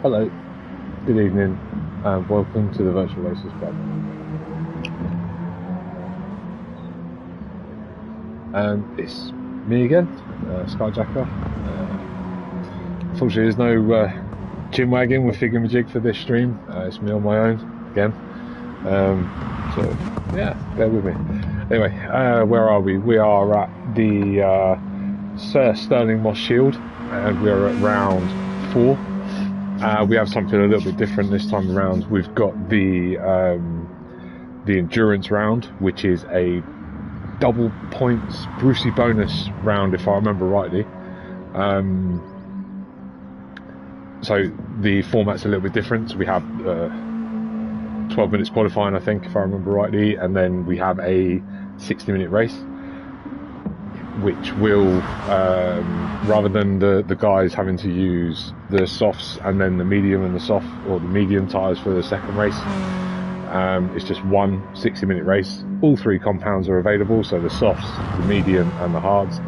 Hello, good evening, and welcome to the Virtual Races Club. It's me again, Skyjacker. Unfortunately, there's no gym wagon with Thingamajig for this stream. It's me on my own again. So yeah, bear with me. Anyway, where are we? We are at the Stirling Moss Shield, and we are at round 4. We have something a little bit different this time around. We've got the endurance round, which is a double points Brucey bonus round, if I remember rightly. So the format's a little bit different. So we have 12 minutes qualifying, I think, if I remember rightly, and then we have a 60-minute race, which will, rather than the guys having to use the softs and then the medium and the soft, or the medium tyres for the second race, it's just one 60-minute race. All 3 compounds are available, so the softs, the medium and the hards,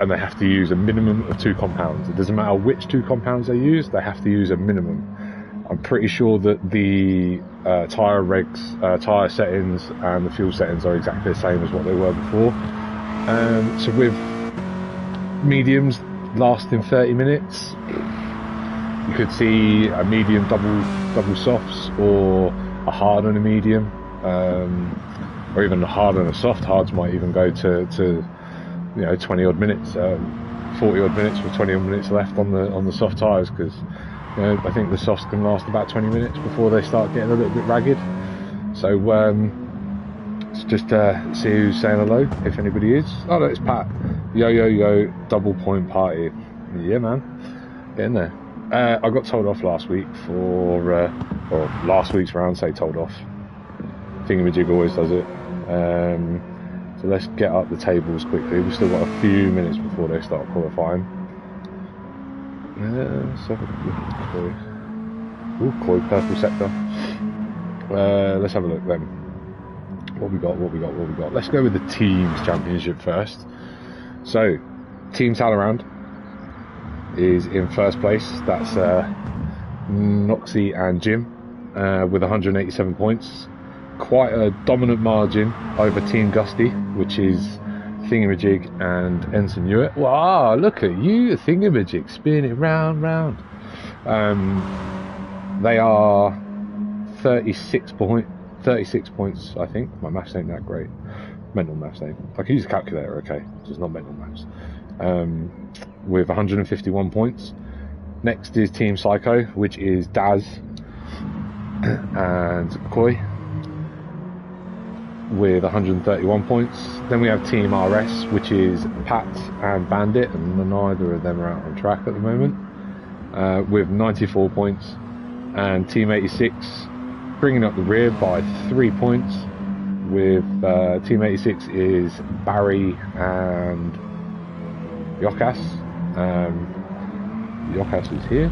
and they have to use a minimum of 2 compounds. It doesn't matter which 2 compounds they use, they have to use a minimum. I'm pretty sure that the tyre regs, tyre settings and the fuel settings are exactly the same as what they were before. So with mediums lasting 30 minutes, you could see a medium double softs, or a hard and a medium, or even a hard and a soft. Hards might even go to 20 odd minutes, 40 odd minutes with 20 odd minutes left on the soft tyres, because I think the softs can last about 20 minutes before they start getting a little bit ragged. So let's just see who's saying hello, if anybody is. Oh no, it's Pat. Yo, double point party. Yeah man, getting there. I got told off last week for, or last week's round, say told off. Thingamajig always does it. So let's get up the tables quickly. We've still got a few minutes before they start qualifying. Let's have a look at Koi. Ooh, Koi, purple sector. Let's have a look then. What we got? Let's go with the Teams Championship first. So, Team Talaround is in first place. That's Noxie and Jim with 187 points. Quite a dominant margin over Team Gusty, which is Thingamajig and Ensign Hewitt. Wow, look at you, Thingamajig, spinning it round. They are 36 points, I think. My maths ain't that great. Mental maths ain't. I can use a calculator, okay, just not mental maths. With 151 points. Next is Team Psycho, which is Daz and Koi, with 131 points. Then we have Team RS, which is Pat and Bandit, and neither of them are out on track at the moment, with 94 points. And Team 86 bringing up the rear by 3 points, with Team 86 is Barry and Yokas. Yokas is here.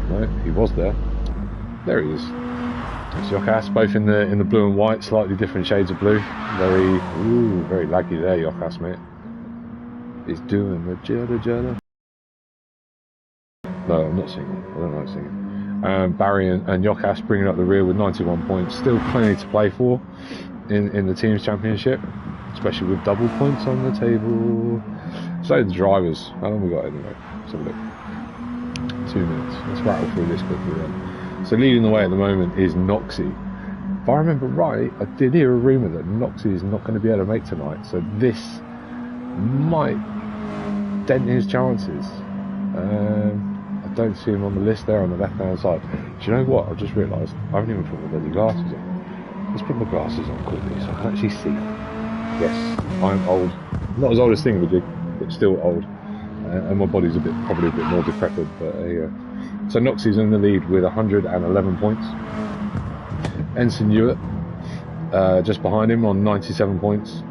No, he was there. There he is. It's Yokas, both in the blue and white, slightly different shades of blue. Very laggy there, Yokas, mate. He's doing the judder. No, I'm not singing. I don't like singing. Barry and Yokas bringing up the rear with 91 points. Still plenty to play for in the Teams Championship, especially with double points on the table. So the drivers, how long we got anyway? Let's have a look. 2 minutes. Let's rattle through this quickly then. So leading the way at the moment is Noxie. If I remember right, I did hear a rumour that Noxie is not going to be able to make tonight, so this might dent his chances. I don't see him on the list there on the left hand side. Do you know what? I just realised I haven't even put my bloody glasses on. Let's put my glasses on quickly so I can actually see. Yes, I'm old. Not as old as Thingamajig, but still old. And my body's probably a bit more decrepit, but so Noxie's in the lead with 111 points. Ensign Hewitt just behind him on 97 points.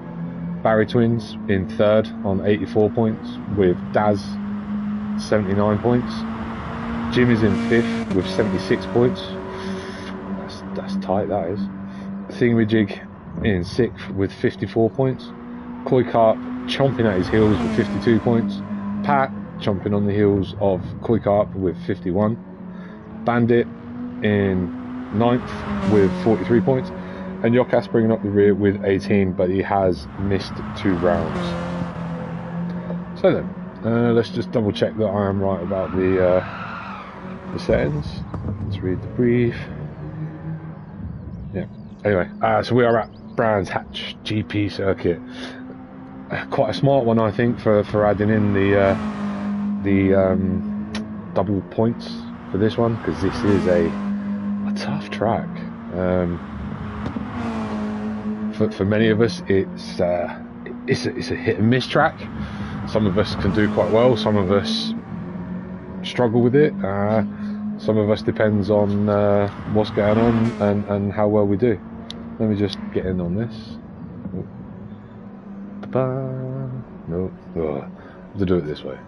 Barry Twins in third on 84 points, with Daz 79 points. Jim is in fifth with 76 points. That's tight, that is. Thingamajig in sixth with 54 points. Koi Carp chomping at his heels with 52 points. Pat chomping on the heels of Koi Carp with 51. Bandit in 9th with 43 points. And Yokas bringing up the rear with 18, but he has missed 2 rounds. So then, let's just double check that I am right about the settings. Let's read the brief. Yeah. Anyway, so we are at Brands Hatch GP circuit. Quite a smart one, I think, for adding in the double points for this one, because this is a tough track. For many of us, it's a hit and miss track. Some of us can do quite well. Some of us struggle with it. Some of us depends on what's going on and how well we do. Let me just get in on this. No, I have to do it this way.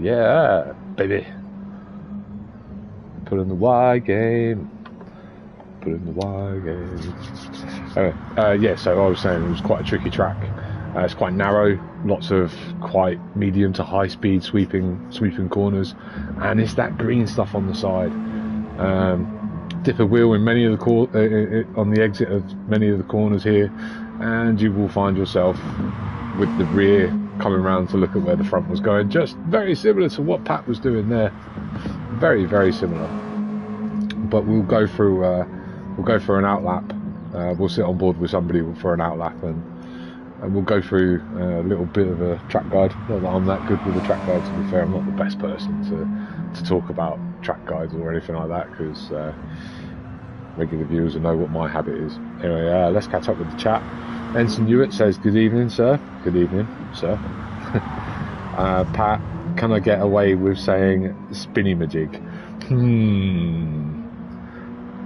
Yeah, baby. Put in the Y game. Put in the Y game. Anyway, yeah, so I was saying it was quite a tricky track. It's quite narrow, lots of quite medium to high speed sweeping corners, and it's that green stuff on the side. Dip a wheel in many of the on the exit of many of the corners here, and you will find yourself with the rear coming around to look at where the front was going. Just very similar to what Pat was doing there. Very, very similar. But we'll go through an outlap. We'll sit on board with somebody for an outlap, and we'll go through a little bit of a track guide. Not that I'm that good with a track guide, to be fair. I'm not the best person to talk about track guides or anything like that, because regular viewers will know what my habit is. Anyway, let's catch up with the chat. Ensign Hewitt says, "Good evening, sir." Good evening, sir. Pat, can I get away with saying spinny majig?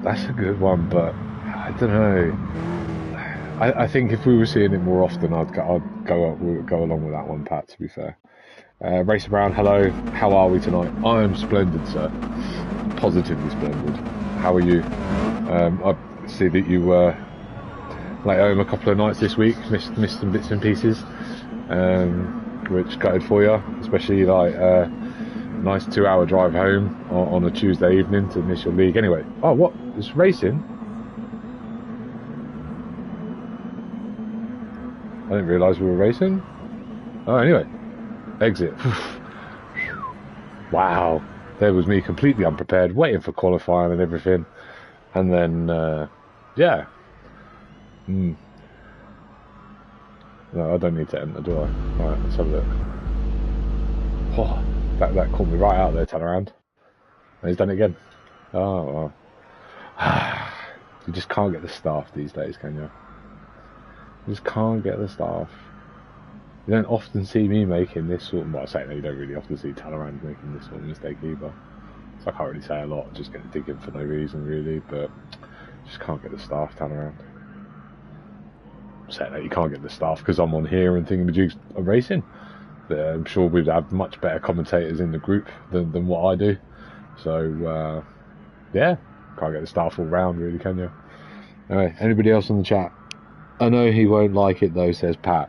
That's a good one, but I don't know. I think if we were seeing it more often, I'd go along with that one, Pat, to be fair. Racer Brown, hello. How are we tonight? I am splendid, sir. Positively splendid. How are you? I see that you were late home a couple of nights this week. Missed some bits and pieces, which gutted for you, especially like nice 2-hour drive home on a Tuesday evening to miss your league. Anyway, oh, what? It's racing? I didn't realise we were racing. Oh, anyway. Exit. Wow. There was me completely unprepared, waiting for qualifying and everything. And then, yeah. No, I don't need to enter, do I? Right, let's have a look. Oh, that caught me right out there, turn around. And he's done it again. Oh, well. You just can't get the staff these days, can you? You just can't get the staff. You don't often see me making this sort of... Well, I say that you don't really often see Talleyrand making this sort of mistake either. So I can't really say a lot, just get digging for no reason really, but just can't get the staff Talleyrand. Saying that you can't get the staff because I'm on here and thingamajigs are racing. But I'm sure we'd have much better commentators in the group than what I do. So, yeah, can't get the staff all round really, can you? Alright, anybody else in the chat? I know he won't like it though, says Pat.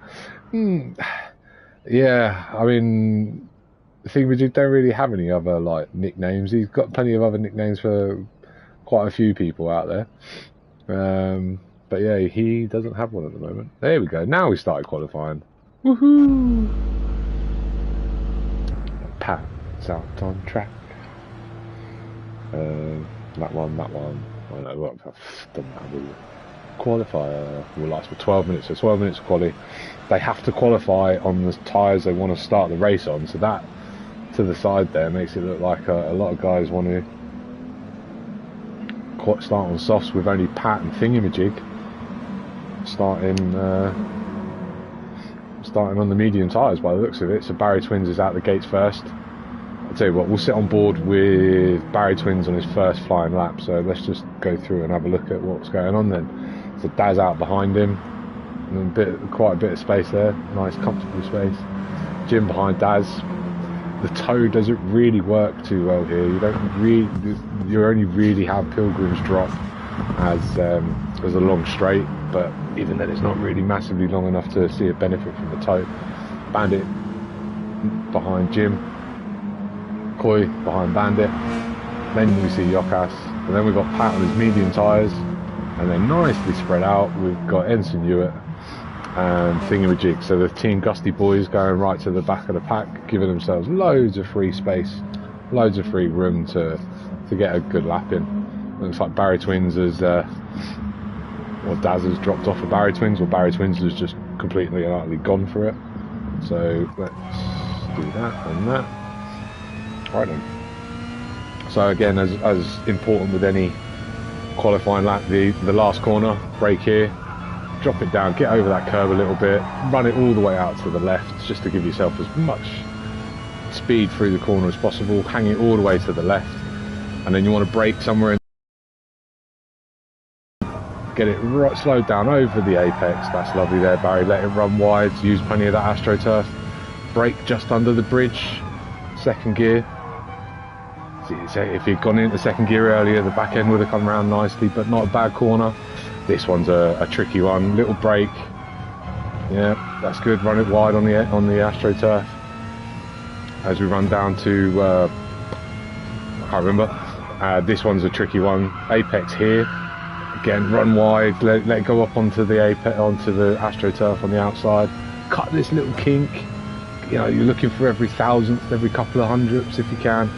Yeah, I mean, the thing we don't really have any other like nicknames. He's got plenty of other nicknames for quite a few people out there. But yeah, he doesn't have one at the moment. There we go. Now we started qualifying. Woohoo! Pat's out on track. That one. I know what I've done that with qualifier will last for 12 minutes. So 12 minutes of quali. They have to qualify on the tyres they want to start the race on. So that to the side there makes it look like a lot of guys want to start on softs with only Pat and thingamajig starting on the medium tyres by the looks of it. So Barry Twins is out the gates first. I'll tell you what, we'll sit on board with Barry Twins on his first flying lap. So let's just go through and have a look at what's going on then. So Daz out behind him, and quite a bit of space there, nice comfortable space. Jim behind Daz. The toe doesn't really work too well here. You only really have Pilgrim's drop as as a long straight, but even then it's not really massively long enough to see a benefit from the toe. Bandit behind Jim, Koi behind Bandit, then we see Yokas, and then we've got Pat on his medium tyres, and then nicely spread out we've got Ensign Hewitt and Thingamajig. So the Team Gusty boys going right to the back of the pack, giving themselves loads of free space, loads of free room to get a good lap in. Looks like Barry Twins has or Daz has dropped off of Barry Twins, or Barry Twins has just completely and utterly gone for it. So let's do that and that. Right then. So again, as important with any qualifying lap, the last corner, brake here, drop it down, get over that curb a little bit, run it all the way out to the left, just to give yourself as much speed through the corner as possible, hang it all the way to the left, and then you want to brake somewhere in, get it right, slowed down over the apex. That's lovely there, Barry. Let it run wide, use plenty of that AstroTurf, brake just under the bridge, second gear. So if he'd gone into second gear earlier, the back end would have come around nicely, but not a bad corner. This one's a tricky one. Little brake, yeah, that's good. Run it wide on the AstroTurf. As we run down to I can't remember. This one's a tricky one. Apex here, again, run wide, let it go up onto the apex, onto the AstroTurf on the outside. Cut this little kink. You know, you're looking for every thousandth, every couple of hundredths if you can.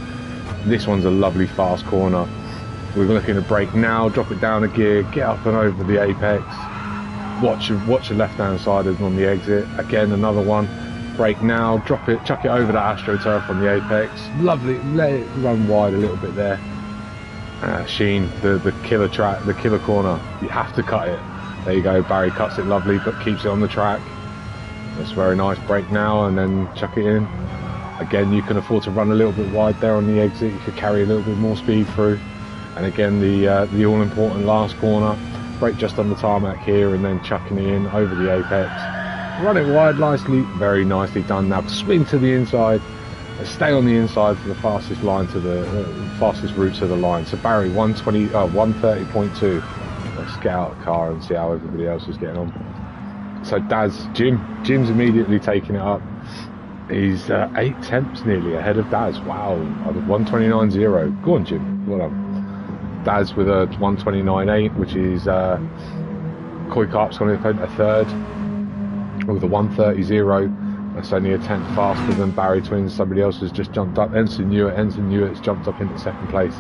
This one's a lovely fast corner. We're looking to brake now, drop it down a gear, get up and over the apex. Watch your left-hand side as on the exit. Again, another one. Brake now, drop it, chuck it over that AstroTurf on the apex. Lovely, let it run wide a little bit there. Sheen, the killer track, the killer corner. You have to cut it. There you go, Barry cuts it lovely, but keeps it on the track. That's very nice. Brake now and then chuck it in. Again, you can afford to run a little bit wide there on the exit. You could carry a little bit more speed through. And again, the all-important last corner. Brake just on the tarmac here and then chucking it in over the apex. Run it wide nicely, very nicely done. Now swing to the inside. Stay on the inside for the fastest line to the fastest route to the line. So Barry 130.2. Let's get out of the car and see how everybody else is getting on. So Jim's immediately taking it up. He's 8 tenths nearly ahead of Daz. Wow, 129.0. Go on, Jim. Well done. Daz with a 129.8, which is Koi Karp's going to a third with a 130.0. That's only a tenth faster than Barry Twins. Somebody else has just jumped up. Ensign Hewitt's jumped up into second place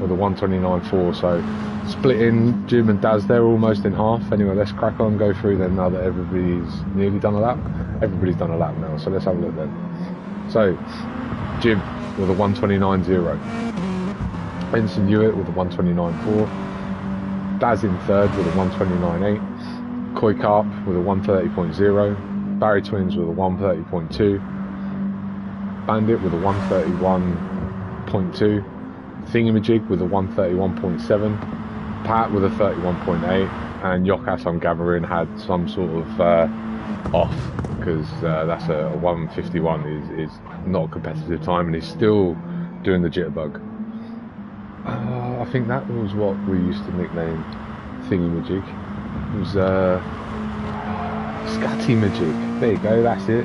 with a 129.4. So splitting Jim and Daz, they're almost in half. Anyway, let's crack on, go through then now that everybody's nearly done a lap. Everybody's done a lap now, so let's have a look then. So Jim with a 129.0. Ensign Hewitt with a 129.4. Daz in third with a 129.8. Koi Karp with a 130.0. Barry Twins with a 130.2. Bandit with a 131.2. Thingamajig with a 131.7. Pat with a 31.8. And Yokas, I'm gathering, had some sort of off, because that's a 151 is not a competitive time, and he's still doing the jitterbug. I think that was what we used to nickname Thingamajig. It was Scatty Majig. There you go, that's it.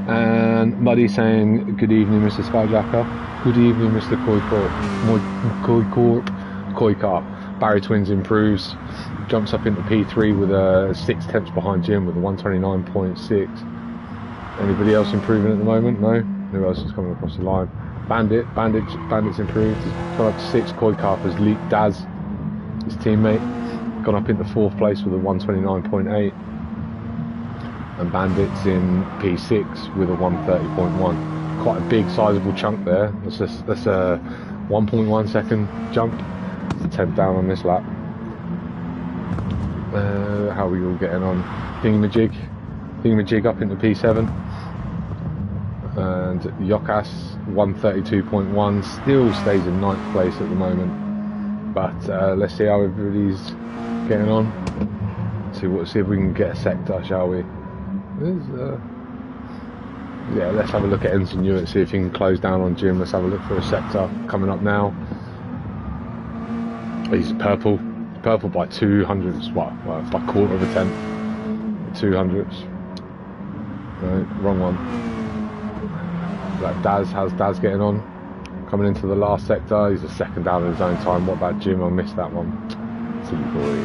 And Muddy saying, good evening, Mr. Skyjacker. Good evening, Mr. Koi Karp. Barry Twins improves, jumps up into P3 with a 6 tenths behind Jim with a 129.6. Anybody else improving at the moment? No? Who else is coming across the line? Bandit's improved. He's gone up to 6. Koi Karp has leaped Daz, his teammate, gone up into 4th place with a 129.8. And Bandit's in P6 with a 130.1. Quite a big, sizable chunk there. That's a 1.1 second jump. 10 down on this lap. How are we all getting on? Thingamajig up into P7. And Yokas 132.1 still stays in 9th place at the moment. But let's see how everybody's getting on. See if we can get a sector, shall we? Yeah, let's have a look at Ensign Hewitt, see if he can close down on Jim. Let's have a look for a sector coming up now. He's purple. Purple by 200ths, well, by quarter of a tenth. 200ths. Right, wrong one. Like how's Daz getting on? Coming into the last sector, he's a second down in his own time. What about Jim? I missed that one. Silly boy.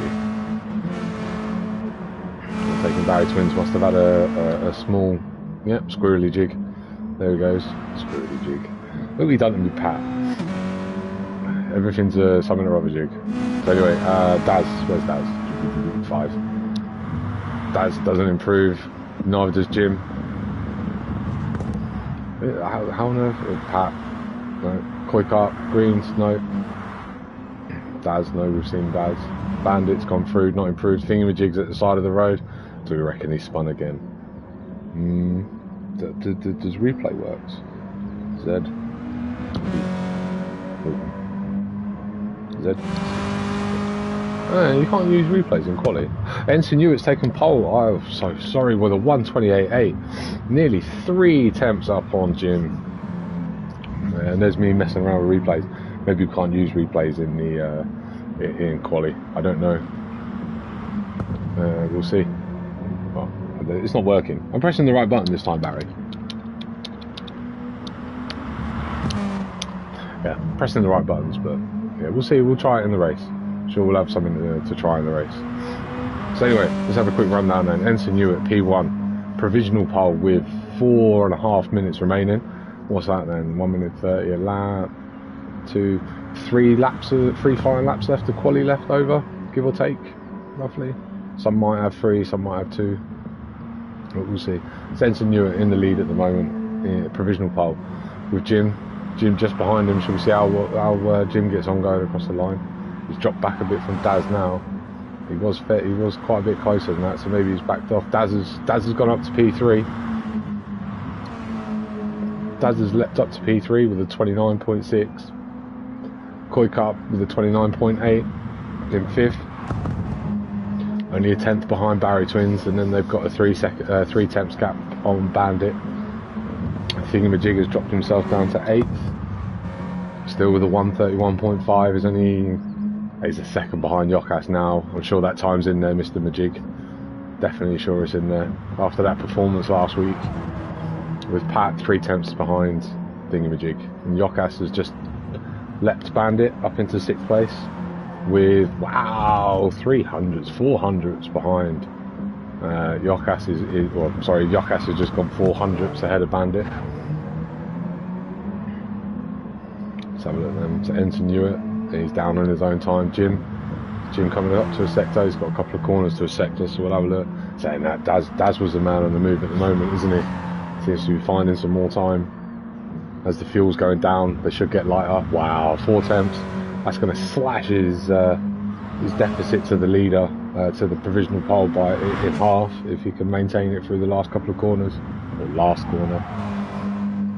Taking Barry Twins must have had a small, squirrely jig. There he goes, squirrely jig. What have we done to me, Pat? Everything's something or other jig. So anyway, Daz, where's Daz? 5. Daz doesn't improve, neither does Jim. How on earth? Pat, no. Koi Carp, Greens, no. Daz, no, we've seen Daz. Bandit's gone through, not improved. Thingamajig's at the side of the road. Do we reckon he's spun again? Does replay works? Z. Z. You can't use replays in quali. Ensign Hewitt's taken pole. I'm so sorry with a 128.8. Nearly 3 temps up on Jim. And there's me messing around with replays. Maybe you can't use replays in the in quali. I don't know. We'll see. Well, it's not working. I'm pressing the right button this time, Barry. Yeah, pressing the right buttons, but yeah, we'll see. We'll try it in the race. Sure, we'll have something to try in the race. So anyway, let's have a quick rundown then. Ensign Hewitt, P1, provisional pole with 4.5 minutes remaining. What's that then? 1 minute 30 a lap. 3 flying laps left. The quali left over, give or take, roughly. Some might have 3, some might have 2. But we'll see. It's Ensign Hewitt in the lead at the moment. Provisional pole with Jim. Jim just behind him. Shall we see how Jim gets on going across the line? He's dropped back a bit from Daz now. He was quite a bit closer than that, so maybe he's backed off. Daz has gone up to P3. Daz has leapt up to P3 with a 29.6. Koi Carp with a 29.8 in 5th. Only a 10th behind Barry Twins, and then they've got a 3 temps gap on Bandit. Thingamajig has dropped himself down to 8th. Still with a 131.5. He's a second behind Yokas now. I'm sure that time's in there, Mr. Majig. Definitely sure it's in there. After that performance last week, with Pat 3 temps behind Thingamajig. And Yokas has just leapt Bandit up into 6th place with, wow, 300s, 400s behind. Yokas Yokas has just gone 400s ahead of Bandit. Let's have a look then. So Ensign Hewitt, he's down on his own time. Jim coming up to a sector. He's got a couple of corners to a sector, so we'll have a look. Saying that Daz was the man on the move at the moment, isn't he? Seems to be finding some more time. As the fuel's going down, they should get lighter. Wow, 4 temps. That's going to slash his deficit to the leader, to the provisional pole in half, if he can maintain it through the last couple of corners. Or last corner.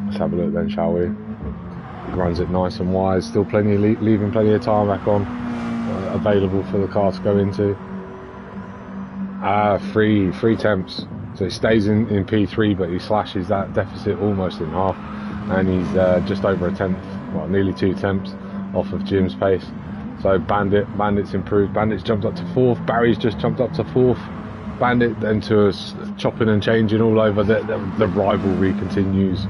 Let's have a look then, shall we? He runs it nice and wide. Still leaving plenty of tarmac on, available for the car to go into. 3 temps. So it stays in P3, but he slashes that deficit almost in half. And he's just over a 10th, well, nearly 2 temps off of Jim's pace. So Bandit's improved. Bandit's jumped up to 4th. Barry's just jumped up to 4th. Bandit then to us chopping and changing all over. The rivalry continues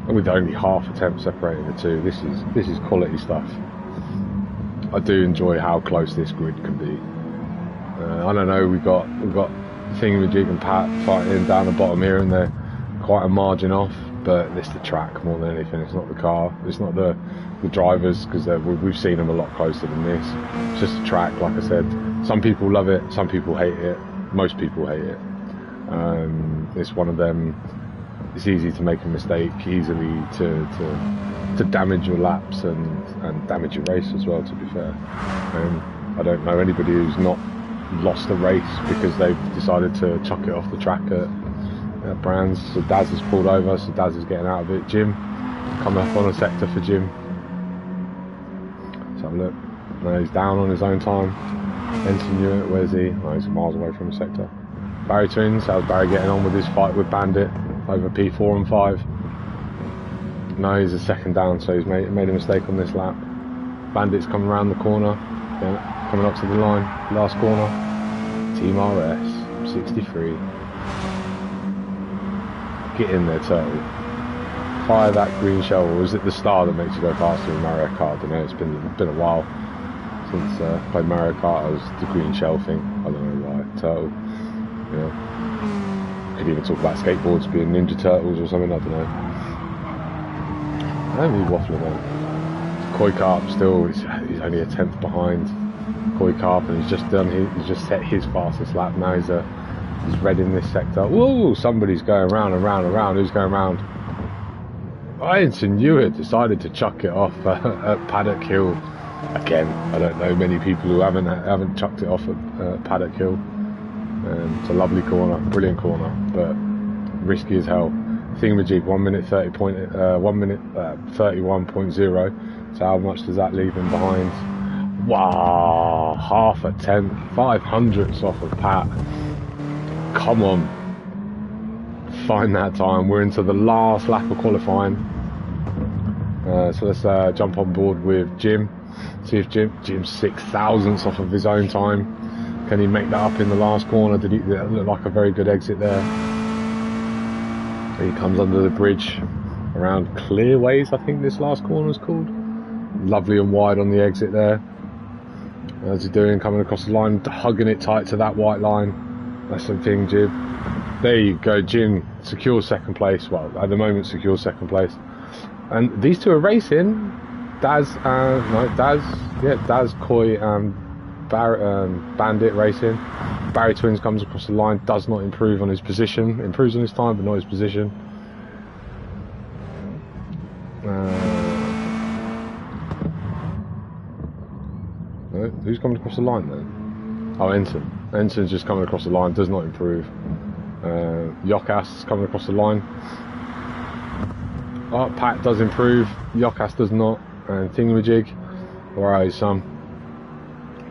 with only half a temp separating the two. This is quality stuff. I do enjoy how close this grid can be. I don't know. We've got Thingamajig and Pat fighting down the bottom here, and they're quite a margin off. But it's the track more than anything. It's not the car. It's not the drivers, because we've seen them a lot closer than this. It's just the track, like I said. Some people love it. Some people hate it. Most people hate it. It's one of them. It's easy to make a mistake, easily to damage your laps and damage your race as well, to be fair. I don't know anybody who's not lost a race because they've decided to chuck it off the track at Brands. So Daz has pulled over, so Daz is getting out of it. Jim coming up on a sector for Jim. Let's have a look. No, he's down on his own time. Ensign Hewitt, where's he? Oh, he's miles away from the sector. Barry Twins, how's Barry getting on with his fight with Bandit over P4 and 5? No, he's a second down, so he's made a mistake on this lap. Bandit's coming around the corner. Yeah, coming up to the line, last corner. Team RS, 63. Get in there, Turtle. Fire that green shell, or is it the star that makes you go faster in Mario Kart? I don't know, it's been a while since I played Mario Kart. It was the green shell thing. I don't know why. Turtle. Yeah. Could even talk about skateboards being Ninja Turtles or something, I don't know. I'm really waffling on. Koi Carp still, he's only a 10th behind Koi Carp, and he's just set his fastest lap. Now he's red in this sector. Whoa, somebody's going round and round and round. Who's going round? Ianson Hewitt decided to chuck it off at Paddock Hill. Again, I don't know many people who haven't chucked it off at Paddock Hill. It's a lovely corner, brilliant corner, but risky as hell. Thingamajig, 1 minute 31.0. So how much does that leave him behind? Wow, half a tenth, 500ths off of Pat. Come on, find that time. We're into the last lap of qualifying. So let's jump on board with Jim. See if Jim's 6,000ths off of his own time. Can he make that up in the last corner? Did that look like a very good exit there? He comes under the bridge around Clearways, I think this last corner is called. Lovely and wide on the exit there. How's he doing? Coming across the line, hugging it tight to that white line. That's the thing, Jim. There you go, Jim secures second place. Well, at the moment, secures second place. And these two are racing. Daz, Koi, and Bandit racing. Barry Twins comes across the line, does not improve on his position. Improves on his time, but not his position. Who's coming across the line then? Oh, Ensign. Ensign's just coming across the line, does not improve. Yokas coming across the line. Oh, Pat does improve. Yokas does not. And Thingamajig. Where are you, son?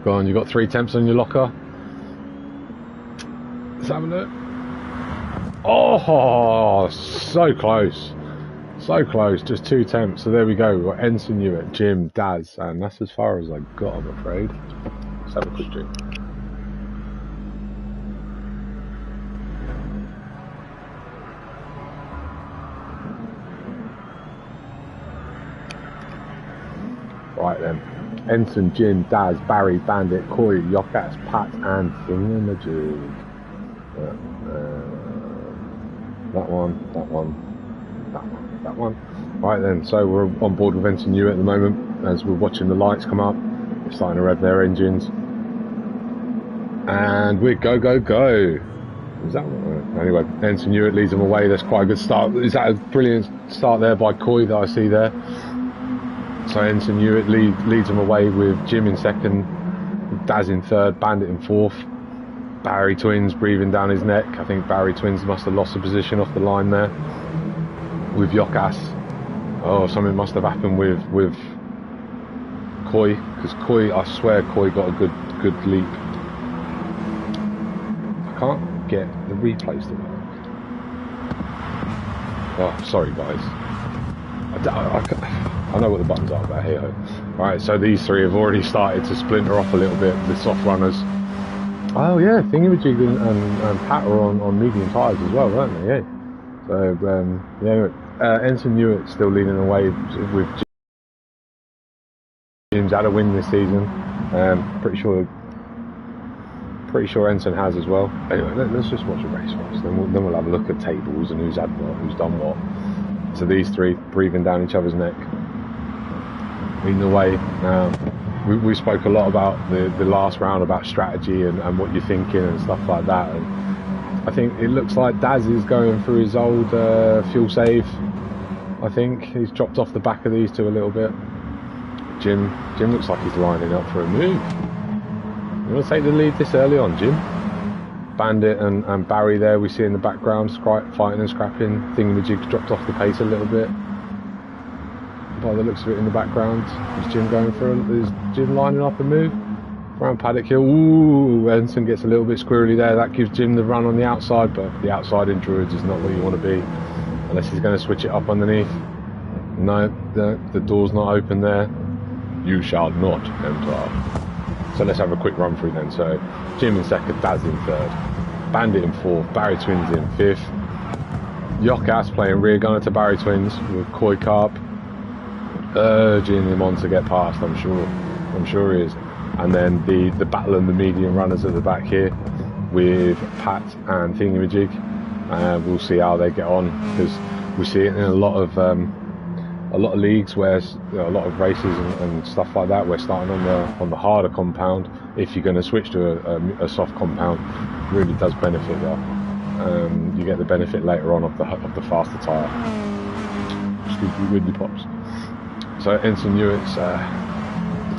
Go on, you got 3 temps on your locker. Let's have a look. Oh, so close. So close, just 2 temps. So there we go. We've got Ensign Hewitt, Jim, Daz, and that's as far as I got, I'm afraid. Let's have a quick drink. Right then. Ensign, Jim, Daz, Barry, Bandit, Koi, Yokas, Pat, and Thingamajig. That one. Right then, so we're on board with Ensign Hewitt at the moment as we're watching the lights come up. They're starting to rev their engines. And we're go. Is that one? Anyway, Ensign Hewitt leads them away. That's quite a good start. Is that a brilliant start there by Koi that I see there? So Ensign Hewitt leads them away with Jim in second, Daz in third, Bandit in fourth. Barry Twins breathing down his neck. I think Barry Twins must have lost a position off the line there with Yokas. Oh, something must have happened with Koi, because Koi, I swear Koi got a good leap. I can't get the replays to work. Oh, sorry guys. I know what the buttons are, but hey ho. Alright, so these three have already started to splinter off a little bit, the soft runners. Oh yeah, Thingamajig and Pat are on medium tyres as well, weren't they? Yeah. So Ensign Hewitt still leading away with Jim's had a win this season. Pretty sure Ensign has as well. Anyway, let's just watch a race first. Then we'll have a look at tables and who's had what, who's done what. So these three breathing down each other's neck, leading the way. We spoke a lot about the last round about strategy and what you're thinking and stuff like that. And I think it looks like Daz is going through his old fuel save. I think he's dropped off the back of these two a little bit. Jim looks like he's lining up for a move. You want to take the lead this early on, Jim? Bandit and Barry there we see in the background, fighting and scrapping. Thingamajig's dropped off the pace a little bit. By the looks of it in the background, is Jim lining up a move? Around Paddock Hill. Ooh, Ensign gets a little bit squirrely there. That gives Jim the run on the outside, but the outside in Druids is not what you want to be. Unless he's going to switch it up underneath. No, the door's not open there. You shall not enter. So let's have a quick run through then. So Jim in second, Daz in third, Bandit in fourth, Barry Twins in fifth, Yokas playing rear gunner to Barry Twins with Koi Carp urging him on to get past. I'm sure he is. And then the battle and the medium runners at the back here with Pat and Thingamajig. We'll see how they get on, because we see it in a lot of leagues where a lot of races and stuff like that. We're starting on the harder compound. If you're going to switch to a soft compound, it really does benefit there. You get the benefit later on of the faster tyre. Excuse me, windy pops. So Ensign Hewitt's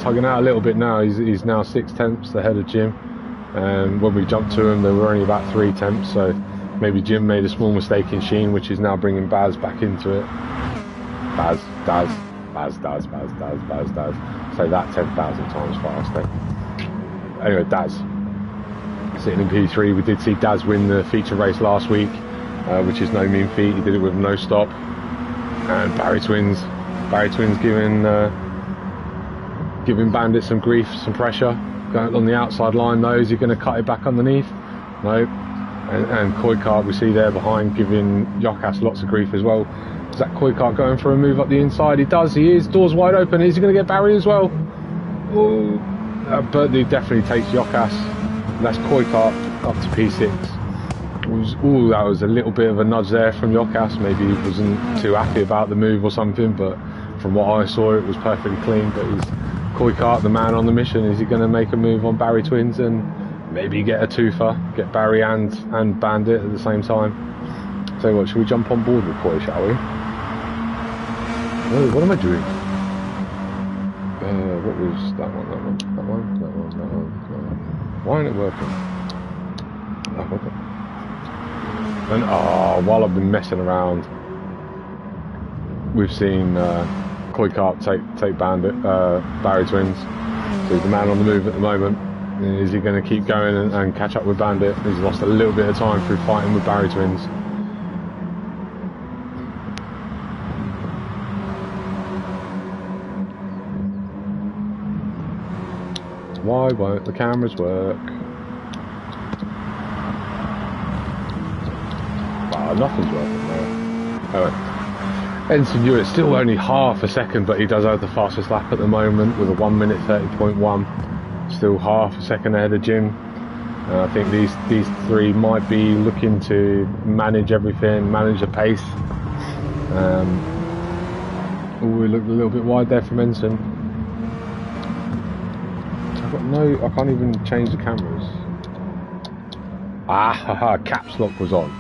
tugging out a little bit now. He's now 6 tenths ahead of Jim. When we jumped to him, there were only about 3 tenths. So maybe Jim made a small mistake in Sheen, which is now bringing Baz back into it. Baz. Say that 10,000 times faster. Anyway, Daz sitting in P3. We did see Daz win the feature race last week, which is no mean feat. He did it with no stop. And Barry Twins giving Bandit some grief, some pressure. Going on the outside line though, is he going to cut it back underneath? No. And Koi Carp we see there behind giving Yokas lots of grief as well. Is that Koi Carp going for a move up the inside? He does, he is. Doors wide open. Is he going to get Barry as well? Oh, but he definitely takes Yokas. That's Koi Carp up to P6. That was a little bit of a nudge there from Yokas. Maybe he wasn't too happy about the move or something, but from what I saw, it was perfectly clean. But he's Koi Carp, the man on the mission. Is he going to make a move on Barry Twins and maybe get a twofer, get Barry and Bandit at the same time? So what, should we jump on board with Koi, shall we? Oh, what am I doing? What was that one? Why isn't it working? Oh, okay. And while I've been messing around, we've seen Koi Carp take Bandit, Barry Twins. So he's the man on the move at the moment. Is he going to keep going and catch up with Bandit? He's lost a little bit of time through fighting with Barry Twins. Why won't the cameras work? Nothing's working there. Anyway, Ensign Hewitt still only half a second, but he does have the fastest lap at the moment with a 1 minute 30.1. Still half a second ahead of Jim. I think these three might be looking to manage everything, manage the pace. We looked a little bit wide there from Ensign. I can't even change the cameras. Caps lock was on.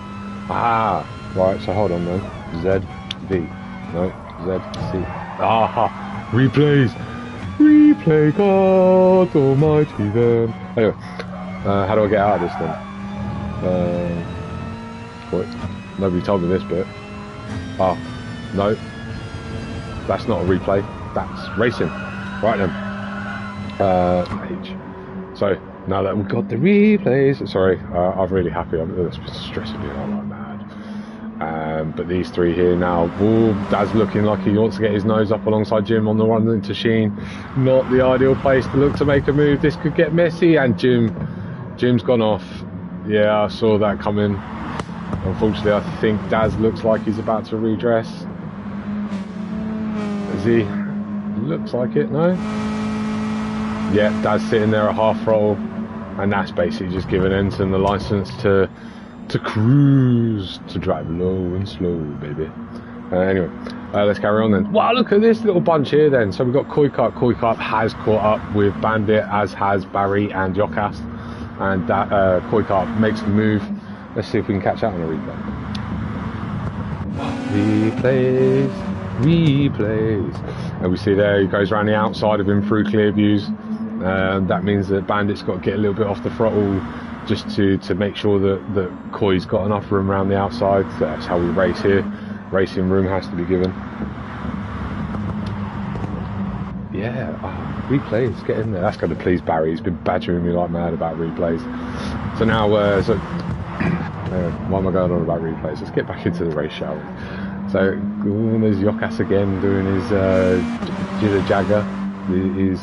Right, so hold on then. ZV. No, ZC. Replays. Replay, God almighty then. Anyway, how do I get out of this then? What? Nobody told me this bit. No. That's not a replay. That's racing. Right then. Page. So, now that we've got the replays, sorry, I'm really happy. It's been stressing me out like mad. But these three here now, Dad's looking like he wants to get his nose up alongside Jim on the run into Sheen. Not the ideal place to look to make a move. This could get messy, and Jim's gone off. Yeah, I saw that coming. Unfortunately, I think Daz looks like he's about to redress. Is he? Looks like it, no? Yeah, Dad's sitting there at half throttle, and that's basically just giving Ensign the license to cruise, to drive low and slow, baby. Anyway, let's carry on then. Wow, look at this little bunch here then. So we've got Koi Carp. Koi Carp has caught up with Bandit, as has Barry and Yokas, and Koi Carp makes the move. Let's see if we can catch that on a replay. Replays. And we see there he goes around the outside of him through clear views. That means that Bandit's got to get a little bit off the throttle just to make sure that Koi's got enough room around the outside. That's how we race here. Racing room has to be given. Yeah, replays, get in there. That's going to please Barry. He's been badgering me like mad about replays. So now, why am I going on about replays? Let's get back into the race, shall we? So there's Yokas again doing his jigger jagger, his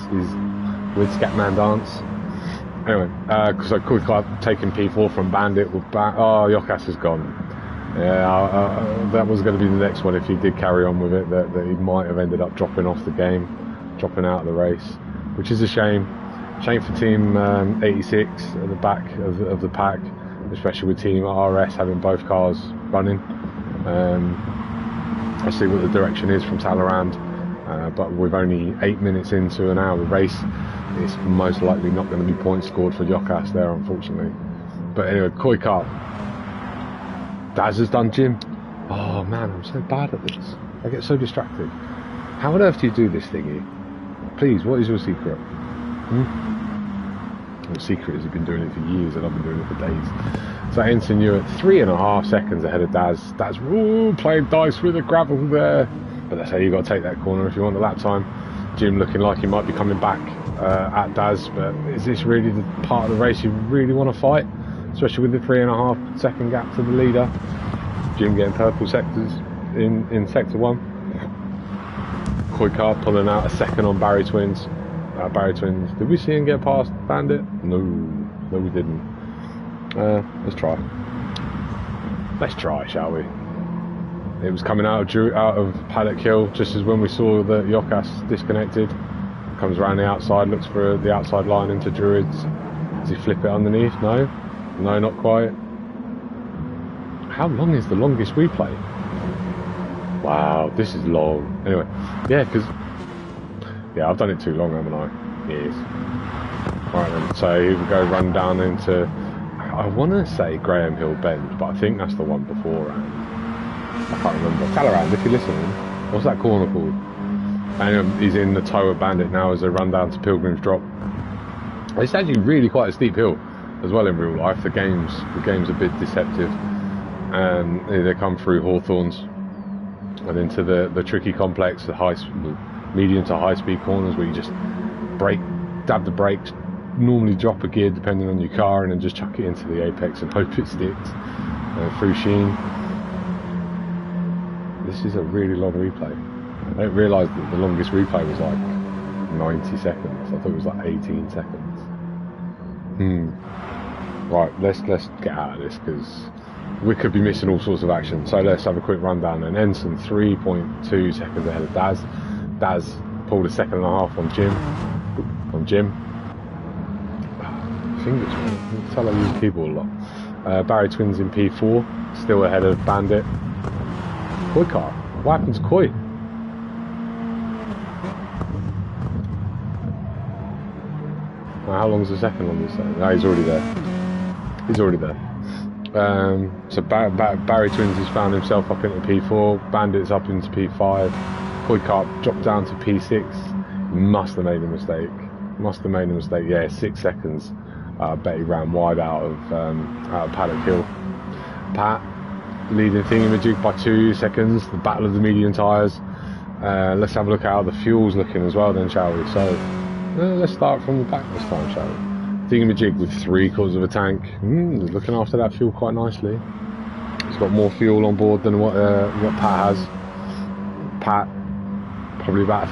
with Scatman Dance. Anyway, so quick taking P4 from Bandit with oh, Yokas is gone. Yeah, that was going to be the next one if he did carry on with it, that he might have ended up dropping off the game, dropping out of the race, which is a shame. Shame for Team 86 at the back of the pack, especially with Team RS having both cars running. I see what the direction is from Talleyrand, but with only 8 minutes into an hour race, it's most likely not going to be points scored for Yokas there, unfortunately. But anyway, Koi car. Daz has done Jim. Oh man, I'm so bad at this. I get so distracted. How on earth do you do this thingy? Please, what is your secret? The secret is you've been doing it for years and I've been doing it for days. So Ensign, you're at 3.5 seconds ahead of Daz. Daz, ooh, playing dice with the gravel there. But that's how you got to take that corner if you want the lap time. Jim looking like he might be coming back at Daz, but is this really the part of the race you really want to fight? Especially with the 3.5 second gap to the leader. Jim getting purple sectors in sector 1. Koi car pulling out a second on Barry Twins. Did we see him get past Bandit? No, we didn't. Let's try, shall we? It was coming out of Paddock Hill just as when we saw that Yokas disconnected. Comes around the outside, looks for the outside line into Druids. Does he flip it underneath? No, not quite. How long is the longest replay? Wow, this is long. Anyway, yeah, because I've done it too long, haven't I? Yes. Right then, so here we go, run down into, I want to say Graham Hill Bend, but I think that's the one before. I can't remember. Talleyrand, if you're listening, what's that corner called? And he's in the toe of Bandit now as they run down to Pilgrim's Drop. It's actually really quite a steep hill as well in real life. The game's a bit deceptive. And they come through Hawthorns and into the tricky complex, the medium to high speed corners where you just dab the brakes, normally drop a gear depending on your car, and then just chuck it into the apex and hope it sticks through Sheen. This is a really long replay. I didn't realise that the longest replay was like 90 seconds. I thought it was like 18 seconds. Right, let's get out of this because we could be missing all sorts of action. So let's have a quick rundown. And Ensign 3.2 seconds ahead of Daz. Daz pulled a 1.5 seconds on Jim. Fingers, man. You can tell I use the keyboard a lot. Barry Twins in P4, still ahead of Bandit. Koi car. What happened to Koi? How long's the second on this thing? No, he's already there. So Barry Twins has found himself up into P4, Bandit's up into P5, Koi car dropped down to P6. Must have made a mistake. Yeah, 6 seconds. I bet he ran wide out of Paddock Hill. Pat leading Thingamajig by 2 seconds. The battle of the medium tyres. Let's have a look at how the fuel's looking as well then, shall we? So let's start from the back this time, shall we? Thingamajig with 3/4 of a tank. Looking after that fuel quite nicely. He's got more fuel on board than what Pat has. Pat probably about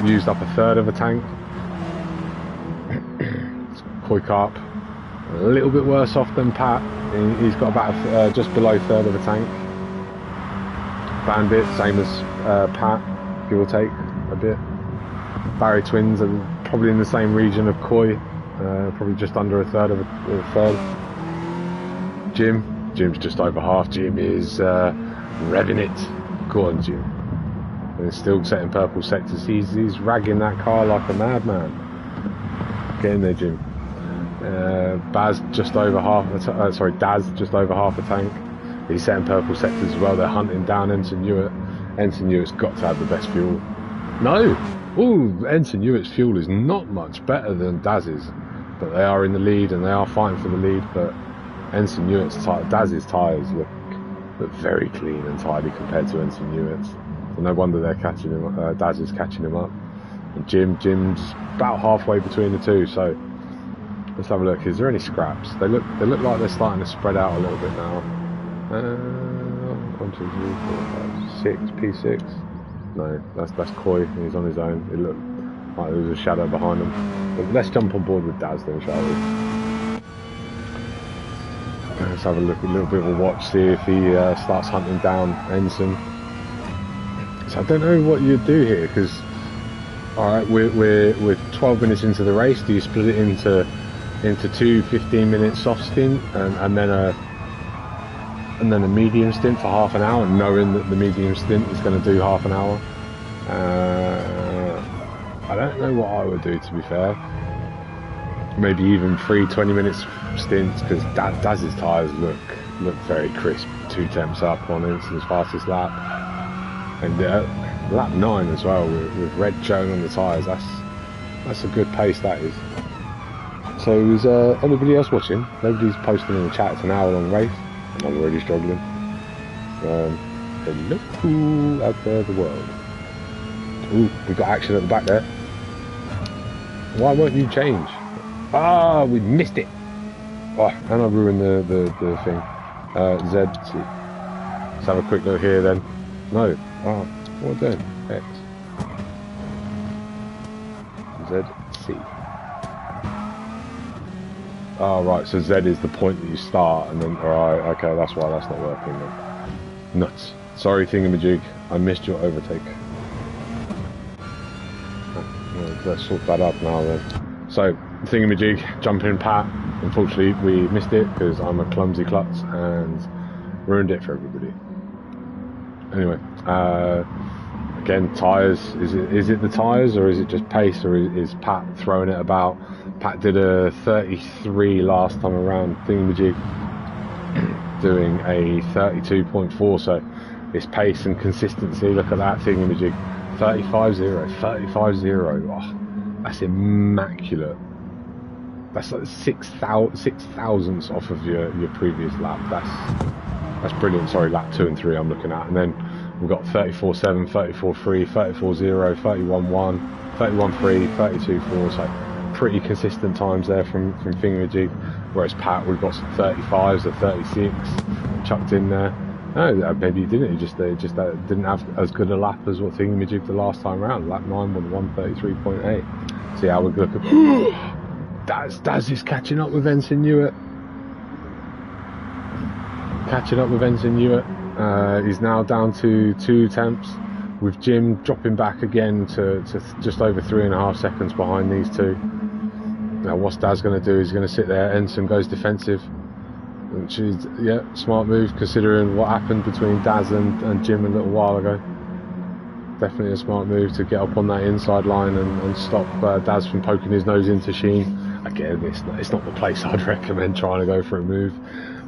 used up 1/3 of a tank. Koi Carp a little bit worse off than Pat. He's got about just below 1/3 of a tank. Bandit, same as Pat, give or take a bit. Barry Twins are probably in the same region of Koi, probably just under 1/3 of a third. Jim's just over half. Jim is revving it. Go on, Jim. And he's still setting purple sectors. He's ragging that car like a madman. Get in there, Jim. Daz just over half a tank. He's setting purple sectors as well. They're hunting down Ensign Hewitt. Ensign Hewitt's got to have the best fuel. No! Ooh, Ensign Hewitt's fuel is not much better than Daz's, but they are in the lead and they are fighting for the lead. But Ensign Hewitt's Daz's tyres look very clean and tidy compared to Ensign Hewitt's. So no wonder they're catching him. Daz is catching him up. And Jim's about halfway between the two. So let's have a look. Is there any scraps? They look like they're starting to spread out a little bit now. 1, 2, 3, 4, 5, 6. P6. No, that's Koi. He's on his own. Like there's a shadow behind them. But let's jump on board with Daz then, shall we? Let's have a look, a little bit of a watch, see if he starts hunting down Ensign. So I don't know what you'd do here, because alright, we're 12 minutes into the race. Do you split it into two 15-minute soft stint and then a medium stint for half an hour, knowing that the medium stint is going to do half an hour? I don't know what I would do, to be fair. Maybe even 3 20-minute stints, because Daz's tyres look very crisp. 2 temps up on Ensign's fastest lap, and lap 9 as well with red showing on the tyres. That's a good pace, that is. So is anybody else watching? Nobody's posting in the chat. It's an hour-long race. I'm already struggling. Hello out there, the world. Ooh, we got action at the back there. Why won't you change? Ah, we missed it. Oh, and I ruined the thing. Z. Let's have a quick look here then. No. Oh, what am I doing? X. Z. C. Oh, right, so Z is the point that you start, and then, alright, okay, that's why that's not working then. Nuts. Sorry, Thingamajig, I missed your overtake. Well, let's sort that up now then. So, Thingamajig, jumping Pat. Unfortunately, we missed it because I'm a clumsy klutz and ruined it for everybody. Anyway, again, tyres. Is it the tyres, or is it just pace, or is Pat throwing it about? Pat did a 33 last time around. Thingamajig doing a 32.4, so it's pace and consistency. Look at that, Thingamajig. 35.0, 35.0. Oh, that's immaculate. That's like 6 thousandths off of your previous lap. That's brilliant. Sorry, lap 2 and 3 I'm looking at. And then we've got 34.7, 34.3, 34.0, 31.1, 31.3, 32.4. So pretty consistent times there from Thingamajig. Whereas Pat, we've got some 35s or 36 chucked in there. No, maybe he didn't. He just didn't have as good a lap as what Thingamajig the last time around. Lap 9 with 133.8. See how we look at. Daz is catching up with Ensign Hewitt. He's now down to 2 temps, with Jim dropping back again to just over 3.5 seconds behind these two. Now what's Daz going to do? He's going to sit there. Ensign goes defensive, which is, yeah, smart move considering what happened between Daz and Jim a little while ago. Definitely a smart move to get up on that inside line and stop Daz from poking his nose into Sheen. Again, it's not the place I'd recommend trying to go for a move.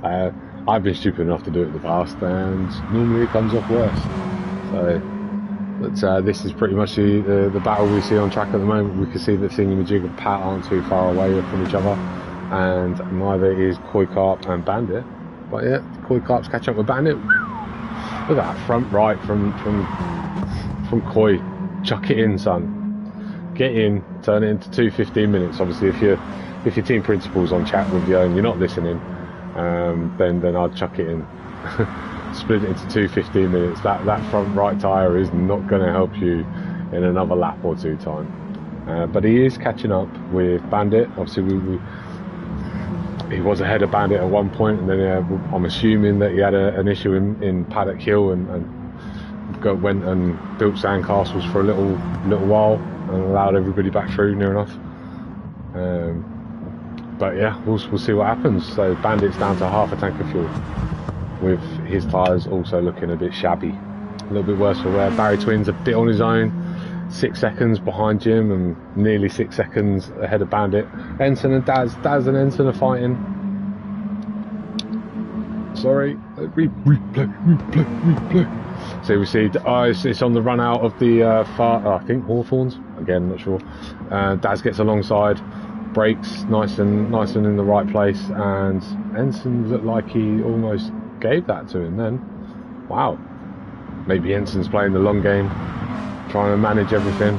I've been stupid enough to do it in the past, and normally it comes off worse. So, but this is pretty much the battle we see on track at the moment. We can see that Thingamajig and Pat aren't too far away from each other, and neither is Koi Carp and Bandit. But yeah, Koi Carp's catch up with Bandit. Look at that front right from Koi. Chuck it in, son. Get in, turn it into 2 15 minutes. Obviously, if your team principal's on chat with you and you're not listening, then I'd chuck it in. Split it into 2 15 minutes. That front right tyre is not going to help you in another lap or 2 time. But he is catching up with Bandit. Obviously, he was ahead of Bandit at one point, and then I'm assuming that he had an issue in Paddock Hill and went and built sandcastles for a little while and allowed everybody back through near enough. But yeah, we'll see what happens. So Bandit's down to half a tank of fuel, with his tyres also looking a bit shabby, a little bit worse for wear. Barry Twin's a bit on his own, 6 seconds behind Jim and nearly 6 seconds ahead of Bandit. Ensign and Daz and Ensign are fighting. Sorry, replay. So we see, it's on the run out of the I think Hawthorns. Again, not sure. Daz gets alongside, brakes nice and in the right place, and Ensign looked like he almost gave that to him then. Wow. Maybe Ensign's playing the long game, trying to manage everything.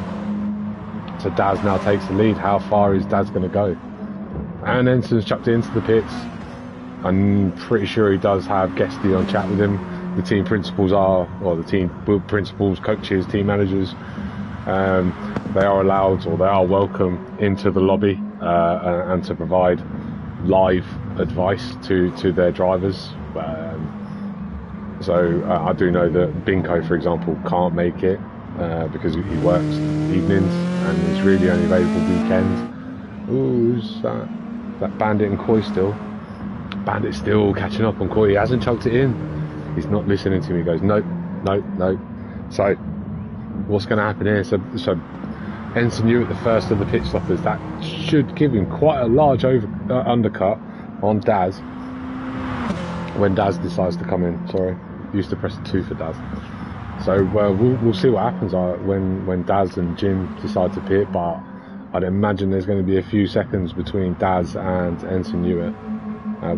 So Daz now takes the lead. How far is Daz going to go? And Ensign's chucked it into the pits. I'm pretty sure he does have Guesty on chat with him. The team principals coaches, team managers They are allowed, or they are welcome into the lobby and to provide live advice to their drivers. So I do know that Binko, for example, can't make it because he works evenings and is really only available weekends. Ooh, who's that? That Bandit and Koi still. Bandit's still catching up on Koi. He hasn't chucked it in. He's not listening to me. He goes, nope, nope, nope. So what's going to happen here? So Ensign Hewitt, the first of the pit stoppers, that should give him quite a large undercut on Daz when Daz decides to come in. Sorry, used to press 2 for Daz. So we'll see what happens when Daz and Jim decide to pit, but I'd imagine there's going to be a few seconds between Daz and Ensign Hewitt.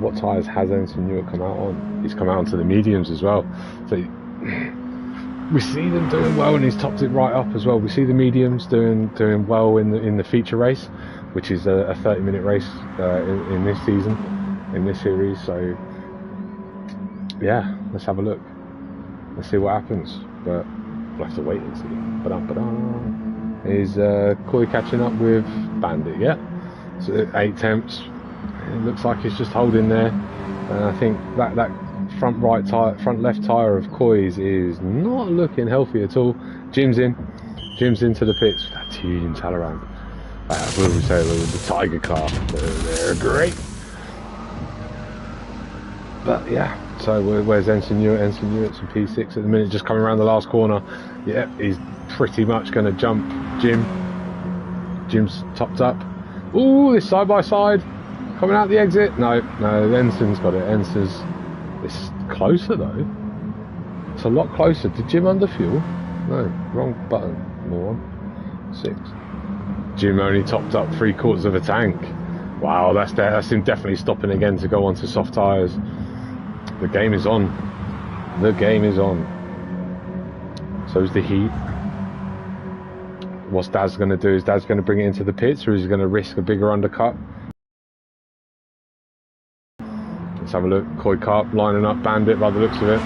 What tyres has Ensign Hewitt come out on? He's come out onto the mediums as well. So we see them doing well, and he's topped it right up as well. We see the mediums doing well in the feature race, which is a 30-minute race in this season, in this series. So yeah, let's have a look. Let's see what happens, but we'll have to wait and see. Is Koi catching up with Bandit? Yeah. So 8 temps. It looks like he's just holding there. And I think that front left tyre of Koi's is not looking healthy at all. Jim's into the pits. That team Talaran. What would we say? The Tiger car. They're great. But yeah, so where's Ensign Hewitt? Ensign Hewitt's in P6 at the minute, just coming around the last corner. Yeah, he's pretty much going to jump Jim. Jim's topped up. Ooh, this side by side. Coming out the exit. No, Ensign's got it. It's closer though. It's a lot closer. Did Jim under fuel? No, wrong button. More one. 6. Jim only topped up 3/4 of a tank. Wow, that's him definitely stopping again to go onto soft tyres. The game is on. The game is on. So's the heat. What's Daz going to do? Is Daz going to bring it into the pits, or is he going to risk a bigger undercut? Let's have a look. Koi Carp lining up Bandit by the looks of it.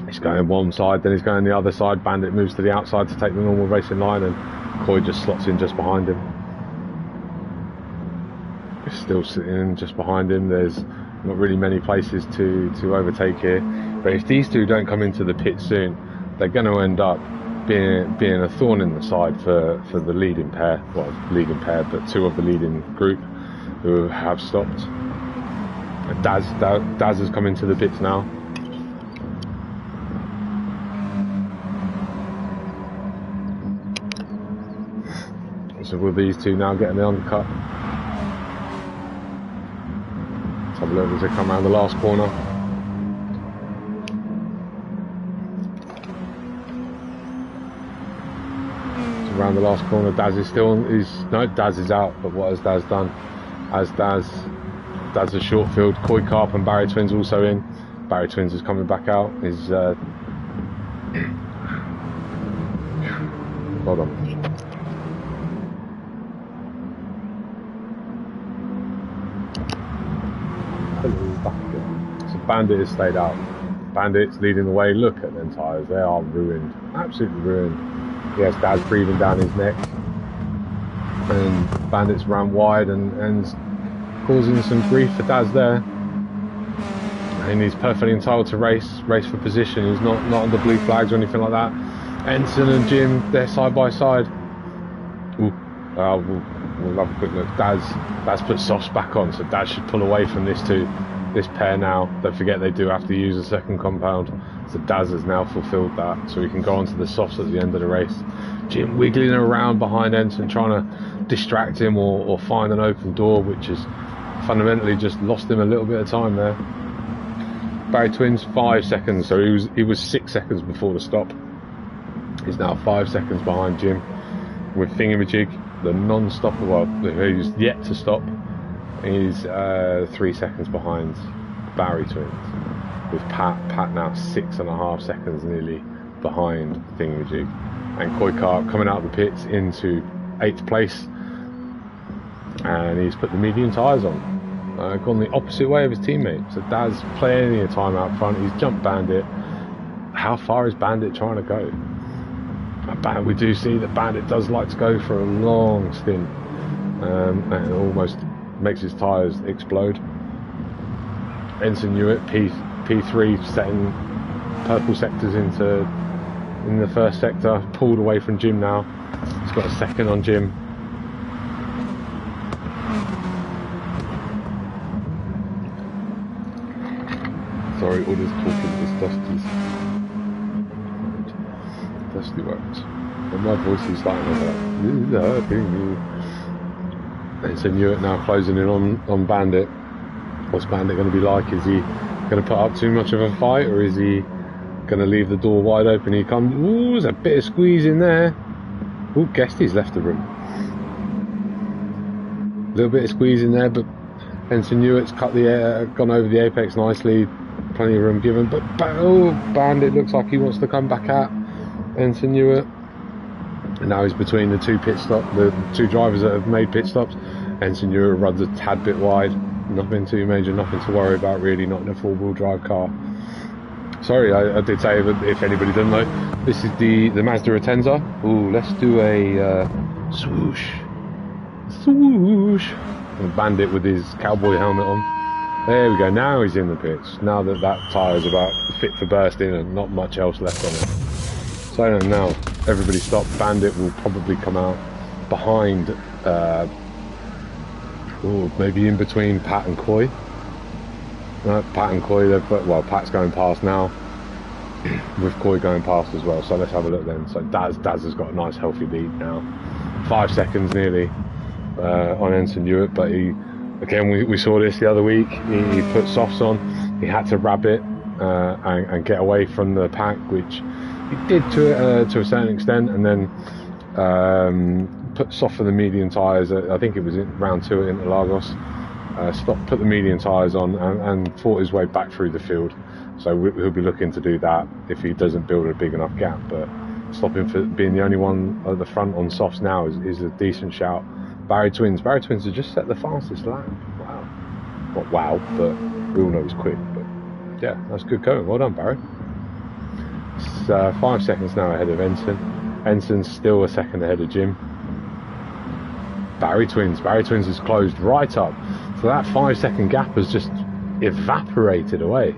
He's going one side, then he's going the other side. Bandit moves to the outside to take the normal racing line, and Koi just slots in just behind him. He's still sitting just behind him. There's not really many places to overtake here. But if these two don't come into the pit soon, they're going to end up being a thorn in the side for the leading pair. Well, leading pair, but 2 of the leading group who have stopped. Daz has come into the pits now. So will these two now get an undercut? Let's have a look as they come around the last corner. So around the last corner, Daz is still no, Daz is out, but what has Daz done? As Daz a short field. Koi Carp and Barry Twins also in. Barry Twins is coming back out. Is hold on. Hello, back again. So Bandit has stayed out. Bandit's leading the way. Look at them tyres. They are ruined. Absolutely ruined. Yes, Daz breathing down his neck. And Bandit's ran wide and causing some grief for Daz there. And he's perfectly entitled to race for position. He's not under blue flags or anything like that. Ensign and Jim, they're side by side. Ooh, we'll have a quick look. Daz put softs back on, so Daz should pull away from this pair now. Don't forget they do have to use a second compound. So Daz has now fulfilled that, so he can go onto the softs at the end of the race. Jim wiggling around behind Ensign, trying to distract him or find an open door, which has fundamentally just lost him a little bit of time there. Barry Twins 5 seconds, so he was 6 seconds before the stop. He's now 5 seconds behind Jim. With Thingamajig, the non-stopper, well, who's yet to stop, he's 3 seconds behind Barry Twins. With Pat now 6.5 seconds nearly behind Thingamajig. And Koi Carp coming out of the pits into 8th place, and he's put the medium tyres on, gone the opposite way of his teammate. So Daz plenty of time out front. He's jumped Bandit. How far is Bandit trying to go? We do see that Bandit does like to go for a long stint, and it almost makes his tyres explode. Ensign Hewitt, P3, setting purple sectors in the first sector, pulled away from Jim now. He's got a second on Jim. Sorry, all this talking is Dusty works. And my voice is starting to go, Ensign Hewitt now closing in on Bandit. What's Bandit going to be like? Is he going to put up too much of a fight, or is he going to leave the door wide open? He comes. Ooh, there's a bit of squeeze in there. Ooh, Guesty's left the room. A little bit of squeeze in there, but Ensign Hewitt's gone over the apex nicely. Plenty of room given, but Bandit looks like he wants to come back at Ensign Hewitt. And now he's between the two two drivers that have made pit stops. Ensign Hewitt runs a tad bit wide. Nothing too major, nothing to worry about really, not in a four-wheel drive car. Sorry, I did say that if anybody doesn't know, this is the Mazda Atenza. Ooh, let's do a swoosh. Swoosh. And Bandit with his cowboy helmet on. There we go, now he's in the pits. Now that tyre is about fit for bursting and not much else left on it. So now, everybody stop. Bandit will probably come out behind, maybe in between Pat and Coy. Pat and Coy, Pat's going past now, with Coy going past as well. So let's have a look then. So Daz has got a nice healthy lead now. 5 seconds nearly on Ensign Hewitt, but again, we saw this the other week. He put softs on. He had to wrap it and get away from the pack, which he did to a certain extent, and then soften the medium tyres. I think it was in round 2 at Interlagos. Put the medium tyres on and fought his way back through the field. So he'll be looking to do that if he doesn't build a big enough gap. But stopping for being the only one at the front on softs now is a decent shout. Barry Twins have just set the fastest lap. Wow. Not wow, but we all know he's quick. But yeah, that's good going. Well done, Barry. It's 5 seconds now ahead of Ensign. Ensign's still a second ahead of Jim. Barry Twins has closed right up. So that 5 second gap has just evaporated away.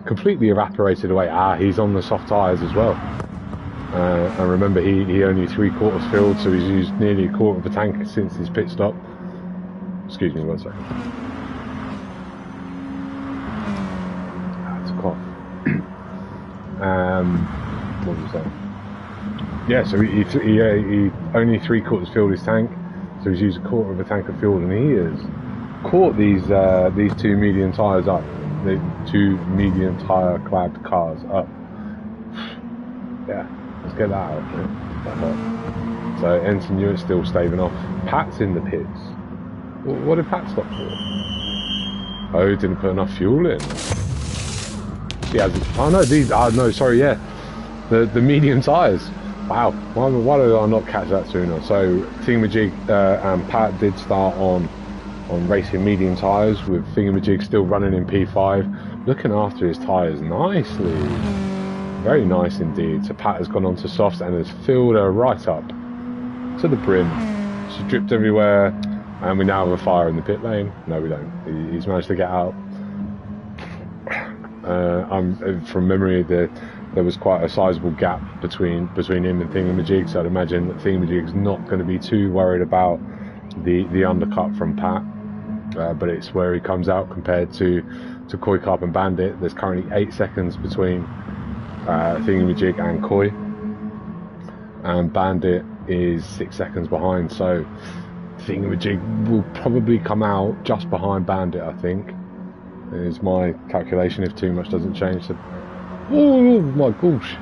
Completely evaporated away. He's on the soft tyres as well. And remember, he only 3/4 filled, so he's used nearly 1/4 of a tank since his pit stop. Excuse me 1 second. That's a cough. What was that? Yeah, so he only 3/4 filled his tank, so he's used 1/4 of a tank of fuel, and he has caught these two medium tyres up, the two medium tyre clad cars up. Yeah. Let's get that out of it. So Ensign Hewitt's still staving off. Pat's in the pits. What did Pat stop for? Oh, he didn't put enough fuel in. He hasn't. Oh no, the medium tyres. Wow, why did I not catch that sooner? So Thingamajig and Pat did start on racing medium tyres, with Thingamajig still running in P5, looking after his tyres nicely. Very nice indeed. So Pat has gone on to softs and has filled her right up to the brim. She dripped everywhere, and we now have a fire in the pit lane. No, we don't. He's managed to get out. From memory, there was quite a sizable gap between him and Thingamajig, so I'd imagine that Thingamajig's not going to be too worried about the undercut from Pat. But it's where he comes out compared to Koi Carp and Bandit. There's currently 8 seconds between Thingamajig and Koi, and Bandit is 6 seconds behind, so Thingamajig will probably come out just behind Bandit, I think, is my calculation, if too much doesn't change. So, oh my gosh,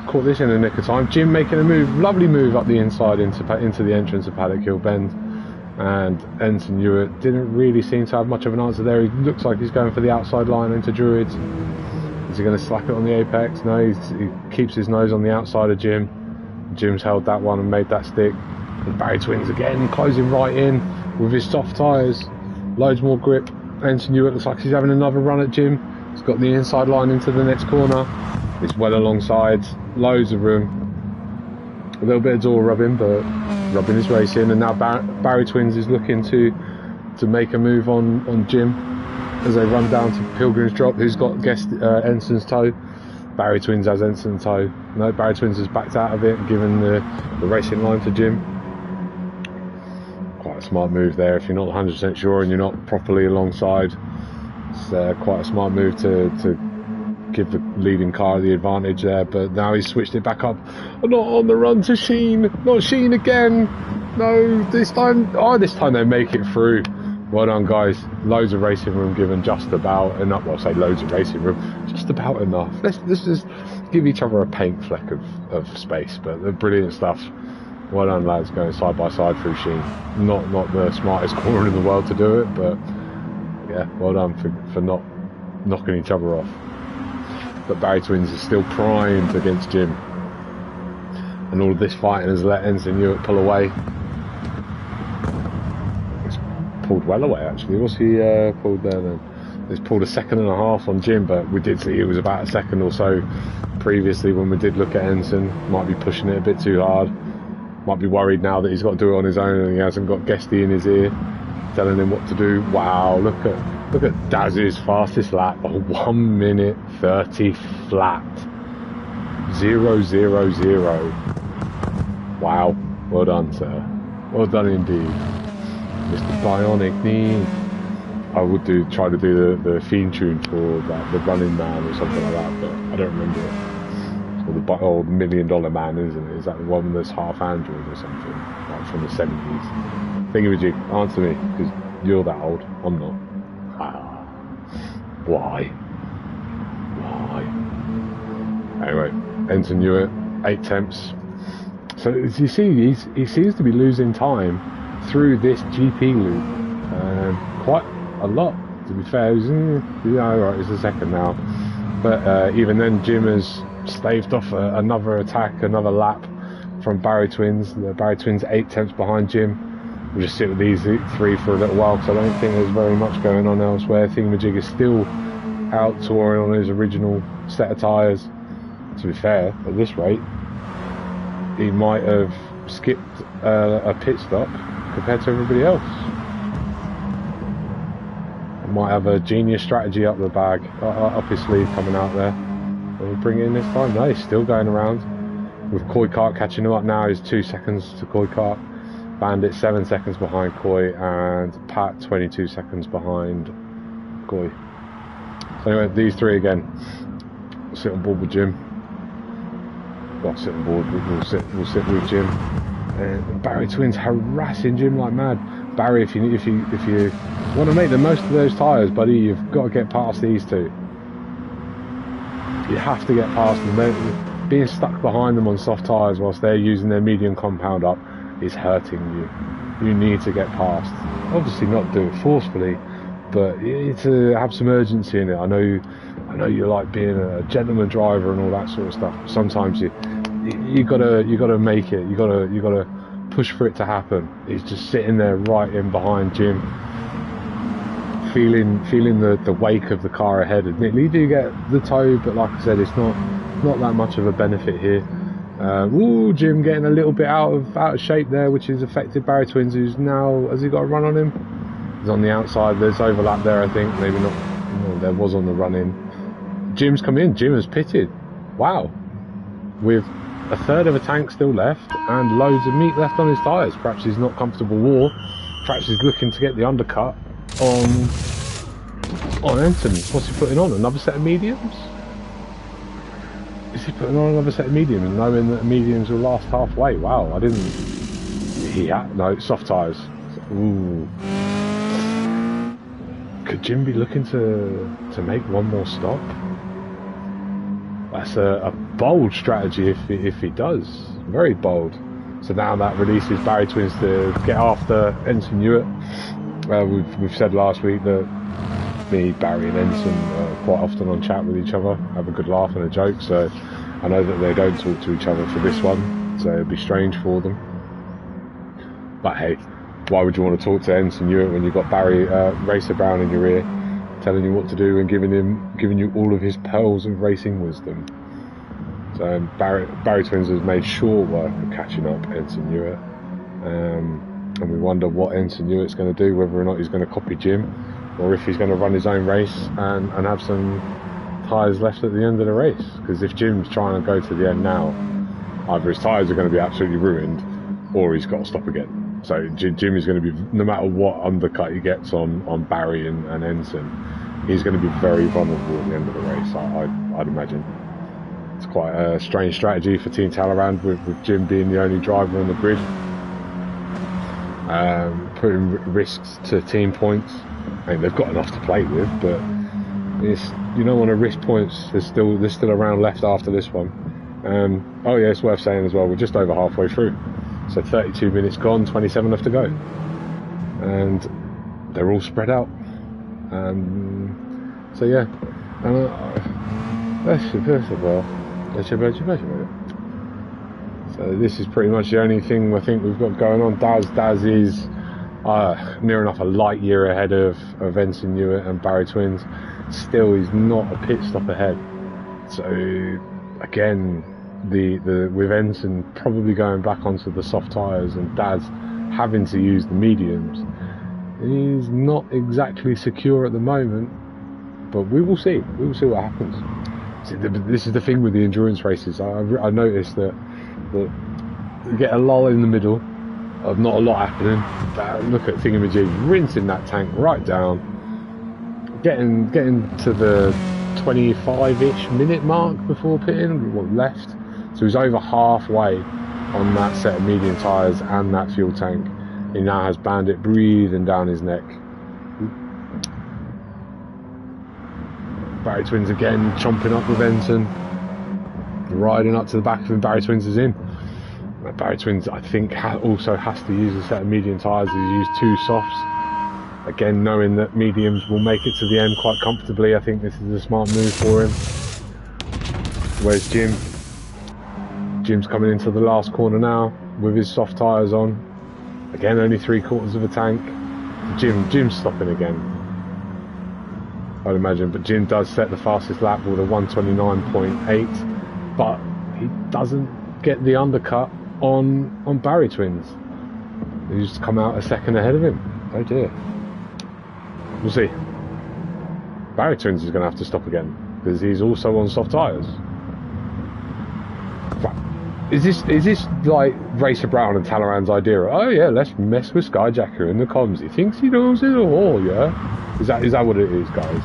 caught this in the nick of time. Jim making a move, lovely move up the inside into the entrance of Paddock Hill Bend, and Ensign Hewitt didn't really seem to have much of an answer there. He looks like he's going for the outside line into Druids. Is he going to slap it on the apex? No, he keeps his nose on the outside of Jim. Jim's held that one and made that stick. And Barry Twins again, closing right in with his soft tyres. Loads more grip. Ensign Hewitt looks like he's having another run at Jim. He's got the inside line into the next corner. He's well alongside. Loads of room. A little bit of door rubbing, but Robin is racing, and now Barry Twins is looking to make a move on Jim as they run down to Pilgrim's Drop, who's got guest Ensign's toe. Barry Twins has Ensign's toe. No, Barry Twins has backed out of it and given the racing line to Jim. Quite a smart move there. If you're not 100% sure and you're not properly alongside, it's quite a smart move to give the leading car the advantage there. But now he's switched it back up. Not on the run to Sheen. Not Sheen again. No, this time. Oh, this time they make it through. Well done, guys. Loads of racing room given, just about enough. Well, I say loads of racing room, just about enough. Let's just give each other a paint fleck of space. But the brilliant stuff. Well done, lads, going side by side through Sheen. Not the smartest corner in the world to do it, but yeah, well done for not knocking each other off. But Barry Twins is still primed against Jim, and all of this fighting has let Ensign Hewitt pull away. Pulled well away, actually. What's he pulled there then? He's pulled a second and a half on Jim, but we did see it was about a second or so previously when we did look at Ensign. Might be pushing it a bit too hard. Might be worried now that he's got to do it on his own and he hasn't got Guesty in his ear telling him what to do. Wow, look at Daz's fastest lap. 1 minute 30 flat. 0-0-0. Wow, well done, sir. Well done indeed. Mr. Bionic Knee. I would try to do the theme tune for the Running Man or something like that, but I don't remember it. Or the $1 Million Man, isn't it? Is that the one that's half Android or something, like from the 70s? Thingamajig, answer me, because you're that old. I'm not. Why? Anyway, Ensign Hewitt, 8 temps. So as you see, he seems to be losing time through this GP loop, quite a lot, to be fair. Right, it's a second now, but even then Jim has staved off another attack, another lap from Barry Twins. The Barry Twins 8 temps behind Jim. We'll just sit with these 3 for a little while, because I don't think there's very much going on elsewhere. Thingamajig is still out touring on his original set of tyres. To be fair, at this rate, he might have skipped a pit stop compared to everybody else. Might have a genius strategy up the bag, up his sleeve coming out there. Will he bring it in this time? No, he's still going around. With Coy Cart catching him up now, he's 2 seconds to Coy Cart. Bandit 7 seconds behind Coy, and Pat 22 seconds behind Coy. So anyway, these 3 again. We'll sit on board with Jim. Well, sit on board. We'll sit with Jim. And Barry Twins harassing Jim like mad. Barry, if you want to make the most of those tyres, buddy, you've got to get past these 2. You have to get past them. Being stuck behind them on soft tyres whilst they're using their medium compound up is hurting you. You need to get past. Obviously not do it forcefully, but you need to have some urgency in it. I know you like being a gentleman driver and all that sort of stuff. Sometimes you gotta make it. You gotta push for it to happen. He's just sitting there right in behind Jim, feeling the wake of the car ahead. Admittedly, you do get the toe, but like I said, it's not that much of a benefit here. Jim getting a little bit out of shape there, which has affected Barry Twins, who's now, has he got a run on him? He's on the outside. There's overlap there, I think. Maybe not. No, there was on the run in. Jim's come in. Jim has pitted. Wow. With a third of a tank still left and loads of meat left on his tyres. Perhaps he's not comfortable war. Perhaps he's looking to get the undercut on Anthony. What's he putting on? Another set of mediums? Is he putting on another set of mediums, knowing that mediums will last halfway? Wow, I didn't... no, soft tyres. Ooh. Could Jim be looking to make one more stop? That's a bold strategy if he does. Very bold. So now that releases Barry Twins to get after Ensign Hewitt. We've said last week that me, Barry and Ensign quite often on chat with each other, have a good laugh and a joke, so I know that they don't talk to each other for this one, so it'd be strange for them. But hey, why would you want to talk to Ensign Hewitt when you've got Barry Racer Brown in your ear, telling you what to do and giving you all of his pearls of racing wisdom? So Barry Twins has made short work of catching up Ensign Hewitt. And we wonder what Ensign Hewitt's going to do, whether or not he's going to copy Jim, or if he's going to run his own race and have some tyres left at the end of the race. Because if Jim's trying to go to the end now, either his tyres are going to be absolutely ruined, or he's got to stop again. So Jim is going to be, no matter what undercut he gets on Barry and Ensign, he's going to be very vulnerable at the end of the race, I'd imagine. It's quite a strange strategy for Team Talleyrand with Jim being the only driver on the grid. Putting risks to team points. I mean, they've got enough to play with, but you don't want to risk points. There's still a round left after this one. Oh yeah, it's worth saying as well, we're just over halfway through. So 32 minutes gone, 27 left to go. And they're all spread out. So yeah. So this is pretty much the only thing I think we've got going on. Daz is near enough a light year ahead of Ensign Hewitt and Barry Twins. Still, he's not a pit stop ahead. So again, with Ensign probably going back onto the soft tyres and Daz having to use the mediums, he's not exactly secure at the moment. But we will see. We will see what happens. See, this is the thing with the endurance races. I noticed that you get a lull in the middle of not a lot happening. Look at Thingamajig rinsing that tank right down, getting to the 25-ish minute mark before pitting, left. So he's over halfway on that set of medium tyres and that fuel tank. He now has Bandit breathing down his neck. Barry Twins again chomping up with Ensign, riding up to the back of him. Barry Twins is in. Barry Twins, I think, also has to use a set of medium tyres. He's used 2 softs. Again, knowing that mediums will make it to the end quite comfortably, I think this is a smart move for him. Where's Jim? Jim's coming into the last corner now with his soft tyres on. Again, only 3/4 of a tank. Jim's stopping again, I'd imagine, but Jim does set the fastest lap with a 1:29.8, but he doesn't get the undercut on Barry Twins. He's come out a second ahead of him. Oh dear. We'll see. Barry Twins is going to have to stop again because he's also on soft tyres. Is this like Racer Brown and Talleyrand's idea? Oh yeah, let's mess with Skyjacker in the comms. He thinks he knows it all, yeah? Is that what it is, guys?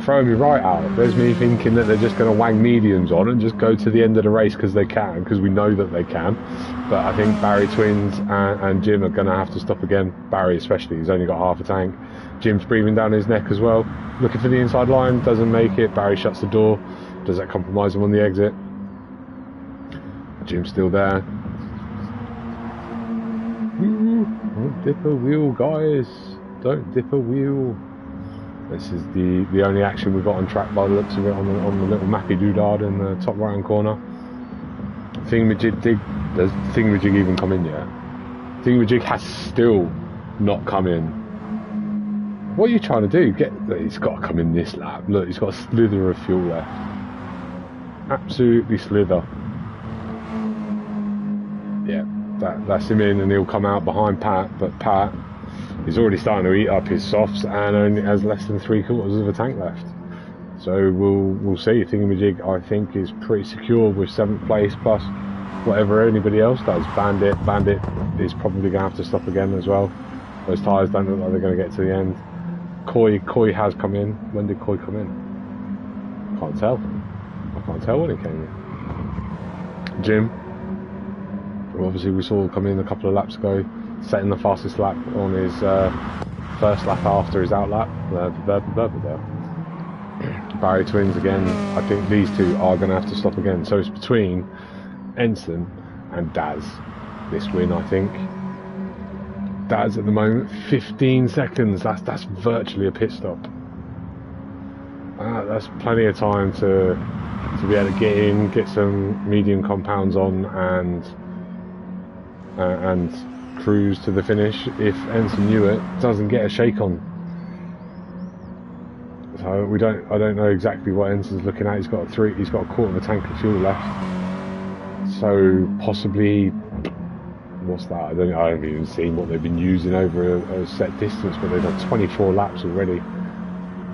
Throwing me right out. There's me thinking that they're just going to wang mediums on and just go to the end of the race because they can, because we know that they can. But I think Barry Twins and Jim are going to have to stop again. Barry especially, he's only got half a tank. Jim's breathing down his neck as well. Looking for the inside line, doesn't make it. Barry shuts the door. Does that compromise him on the exit? Jim's still there. Don't dip a wheel, guys. Don't dip a wheel. This is the only action we've got on track by the looks of it on the little mappy doodad in the top right hand corner. Does Thingamajig even come in yet? Thingamajig has still not come in. What are you trying to do? He's got to come in this lap. Look, he's got a slither of fuel left. Absolutely slither. Yeah, that's him in, and he'll come out behind Pat, but Pat is already starting to eat up his softs and only has less than 3/4 of a tank left. So we'll see. Thingamajig, I think, is pretty secure with 7th place plus whatever anybody else does. Bandit is probably going to have to stop again as well. Those tyres don't look like they're going to get to the end. Coy has come in. When did Coy come in? Can't tell. I can't tell when he came in. Jim, who obviously we saw come in a couple of laps ago, setting the fastest lap on his first lap after his outlap. Barry Twins again. I think these two are going to have to stop again. So it's between Ensign and Daz this win, I think. Daz at the moment 15 seconds. That's virtually a pit stop. That's plenty of time to be able to get in, get some medium compounds on, and cruise to the finish if Ensign Hewitt doesn't get a shake on. So I don't know exactly what Ensign's looking at. He's got a quarter of a tank of fuel left. So possibly, what's that? I haven't even seen what they've been using over a set distance, but they've done 24 laps already.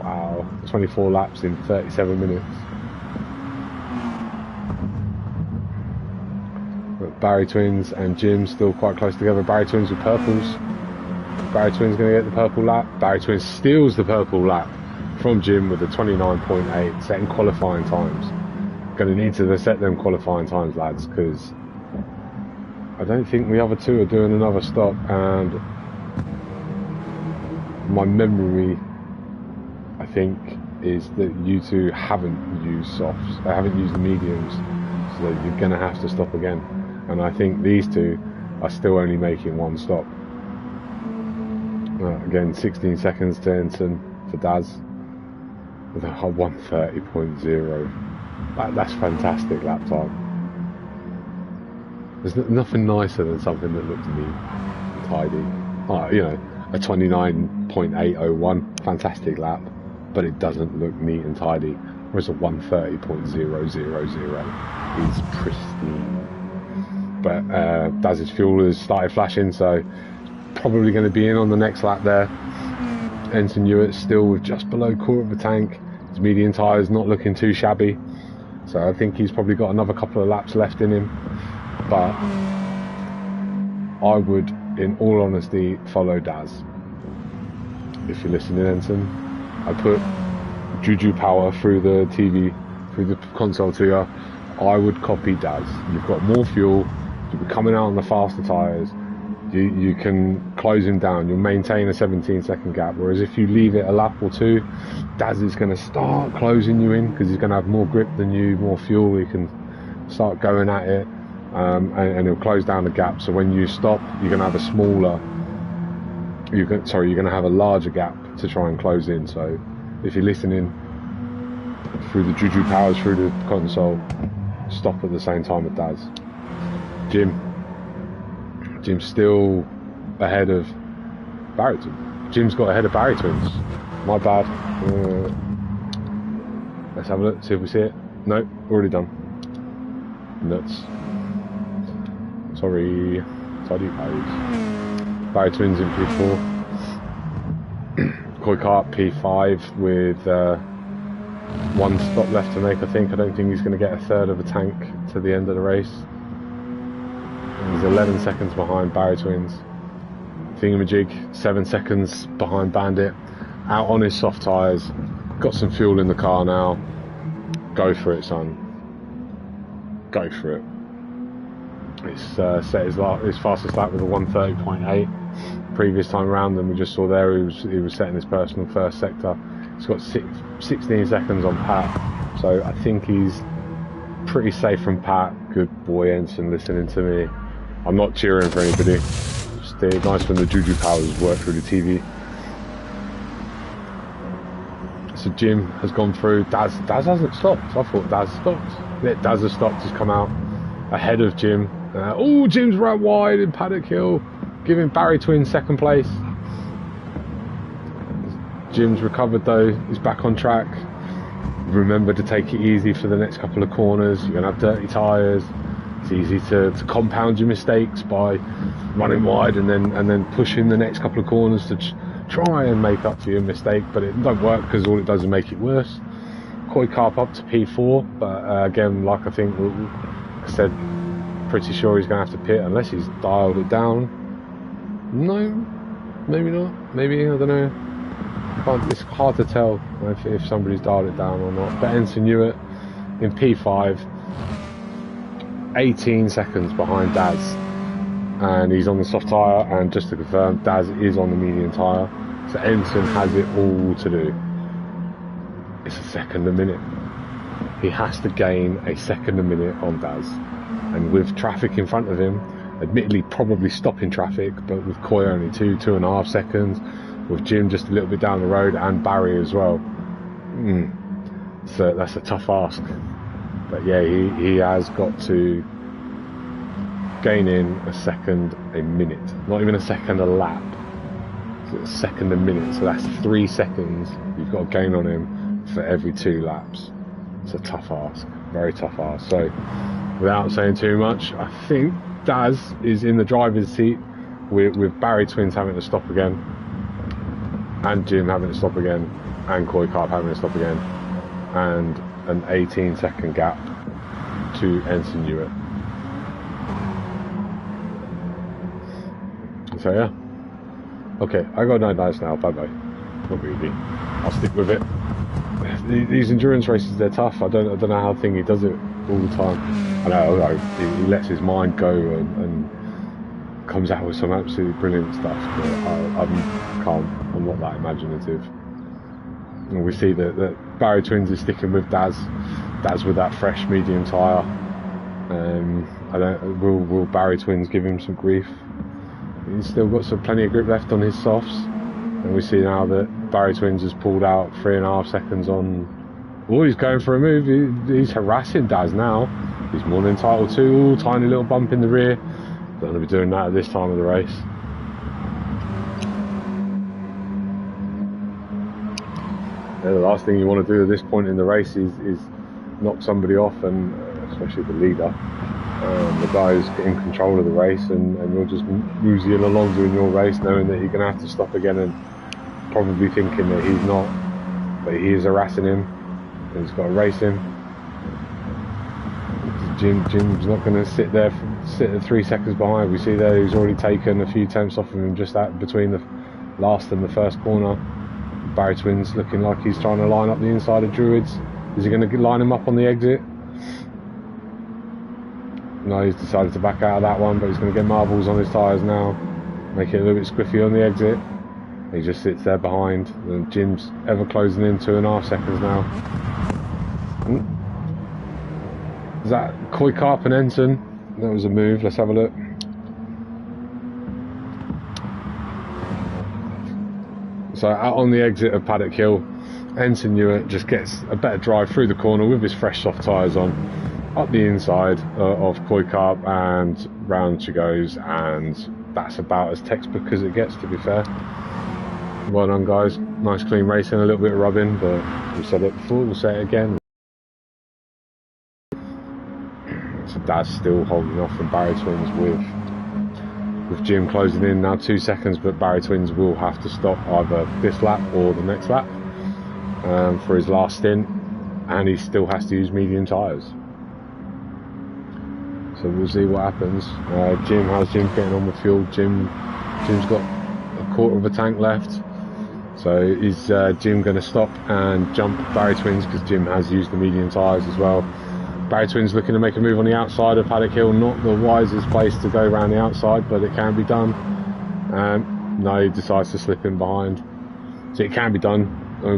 Wow, 24 laps in 37 minutes. But Barry Twins and Jim still quite close together. Barry Twins with purples. Barry Twins going to get the purple lap. Barry Twins steals the purple lap from Jim with a 29.8, setting qualifying times. Going to need to set them qualifying times, lads, because I don't think the other two are doing another stop, and my memory, I think, is that you two haven't used softs, they haven't used the mediums, so you're going to have to stop again. And I think these two are still only making one stop. Again, 16 seconds to Ensign for Daz with a 1:30.0. That's fantastic lap time. There's nothing nicer than something that looks neat and tidy. You know, a 29.801, fantastic lap, but it doesn't look neat and tidy. Whereas a 1:30.000 is pristine. But Daz's fuel has started flashing, so probably going to be in on the next lap there. Ensign Hewitt still with just below quarter of a tank. His medium tyres not looking too shabby, so I think he's probably got another couple of laps left in him. But I would, in all honesty, follow Daz. If you're listening, Ensign, I put Juju power through the TV, through the console to you. I would copy Daz. You've got more fuel, you'll be coming out on the faster tyres, you can close him down, you'll maintain a 17-second gap, whereas if you leave it a lap or two, Daz is going to start closing you in, because he's going to have more grip than you, more fuel, he can start going at it, and he'll close down the gap. So when you stop, you're going to have a you're going to have a larger gap to try and close in. So if you're listening, through the Juju powers, through the console, stop at the same time with Daz. Jim's still ahead of Barry. Jim's got ahead of Barry Twins. My bad. Let's have a look, see if we see it. No, already done. Nuts. Sorry. Tidy pose. Barry Twins in P4. Koi Kart P5 with one stop left to make, I think. I don't think he's going to get a third of a tank to the end of the race. He's 11 seconds behind Barry Twins. Thingamajig, 7 seconds behind Bandit. Out on his soft tyres. Got some fuel in the car now. Go for it, son. Go for it. It's set his fastest lap with a 1:30.8. Previous time around, and we just saw there he was setting his personal first sector. He's got 16 seconds on Pat, so I think he's pretty safe from Pat. Good boy, Ensign, listening to me. I'm not cheering for anybody. Just nice when the Juju powers work through the TV. So Jim has gone through. Daz hasn't stopped. I thought Daz stopped. Yeah, Daz has stopped. He's come out ahead of Jim. Jim's right wide in Paddock Hill, giving Barry Twins second place. Jim's recovered though. He's back on track. Remember to take it easy for the next couple of corners. You're gonna have dirty tyres. It's easy to compound your mistakes by running wide and then pushing the next couple of corners to try and make up for your mistake, but it don't work because all it does is make it worse. Koi Carp up to P4, but again, like I think I said, pretty sure he's going to have to pit unless he's dialed it down. No, maybe not. Maybe, I don't know. It's hard to tell if somebody's dialed it down or not. But Ensign Hewitt in P5, 18 seconds behind Daz, and he's on the soft tyre, and just to confirm, Daz is on the medium tyre, so Ensign has it all to do. It's a second a minute. He has to gain a second a minute on Daz, and with traffic in front of him, admittedly probably stopping traffic, but with Koi only 2.5 seconds, with Jim just a little bit down the road, and Barry as well. So that's a tough ask. But yeah, he has got to gain in a second a minute. Not even a second a lap. It's a second a minute. So that's 3 seconds you've got to gain on him for every 2 laps. It's a tough ask, very tough ask. So without saying too much, I think Daz is in the driver's seat with Barry Twins having to stop again, and Jim having to stop again, and Koi Carp having to stop again, and an 18-second gap to Ensign Hewitt. So yeah, okay, I got no dice now. Bye bye. Not really. I'll stick with it. These endurance races, they're tough. I don't know how Thingy does it all the time. I know he lets his mind go and comes out with some absolutely brilliant stuff. But I'm not that imaginative. And we see that Barry Twins is sticking with Daz with that fresh medium tyre. Will Barry Twins give him some grief? He's still got plenty of grip left on his softs, and we see now that Barry Twins has pulled out 3.5 seconds on. Oh, he's going for a move. He's harassing Daz now. He's more than entitled to. Ooh, tiny little bump in the rear. Don't want to be doing that at this time of the race. Yeah, the last thing you want to do at this point in the race is knock somebody off, and especially the leader. The guy who's in control of the race, and you're just moozing along doing your race, knowing that you're going to have to stop again, and probably thinking that he's not, but he is harassing him, and he's got to race him. Jim's not going to sit at 3 seconds behind. We see there he's already taken a few tenths off of him just between the last and the first corner. Barry Twins looking like he's trying to line up the inside of Druids. Is he going to line him up on the exit? No, he's decided to back out of that one, but he's going to get marbles on his tyres now, make it a little bit squiffy on the exit. He just sits there behind, and Jim's ever closing in 2.5 seconds now. Is that Koi Carp and Ensign? That was a move. Let's have a look. So out on the exit of Paddock Hill, Ensign Hewitt just gets a better drive through the corner with his fresh soft tyres on, up the inside of Koi Carp, and round she goes, and that's about as textbook as it gets, to be fair. Well done, guys. Nice clean racing, a little bit of rubbing, but we said it before, we'll say it again. So Dad's still holding off from Barry Twins with Jim closing in now 2 seconds, but Barry Twins will have to stop either this lap or the next lap for his last stint, and he still has to use medium tyres. So we'll see what happens. How's Jim getting on with fuel? Jim's got a quarter of a tank left. So is Jim going to stop and jump Barry Twins, because Jim has used the medium tyres as well. Barry Twins looking to make a move on the outside of Paddock Hill. Not the wisest place to go around the outside, but it can be done. No, he decides to slip in behind. So it can be done.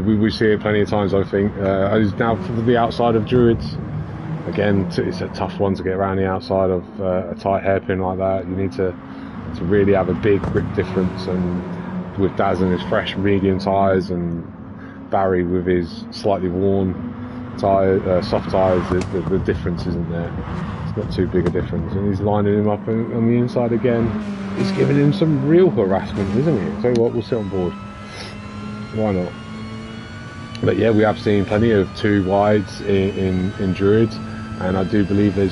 We see it plenty of times, I think. He's now to the outside of Druids. Again, it's a tough one to get around the outside of a tight hairpin like that. You need to really have a big grip difference, and with Daz and his fresh medium tyres, and Barry with his slightly worn soft tyres, the difference isn't there. It's not too big a difference, and he's lining him up on the inside again. He's giving him some real harassment, isn't he? Tell you what, we'll sit on board. Why not? But yeah, we have seen plenty of 2 wides in Druids, and I do believe I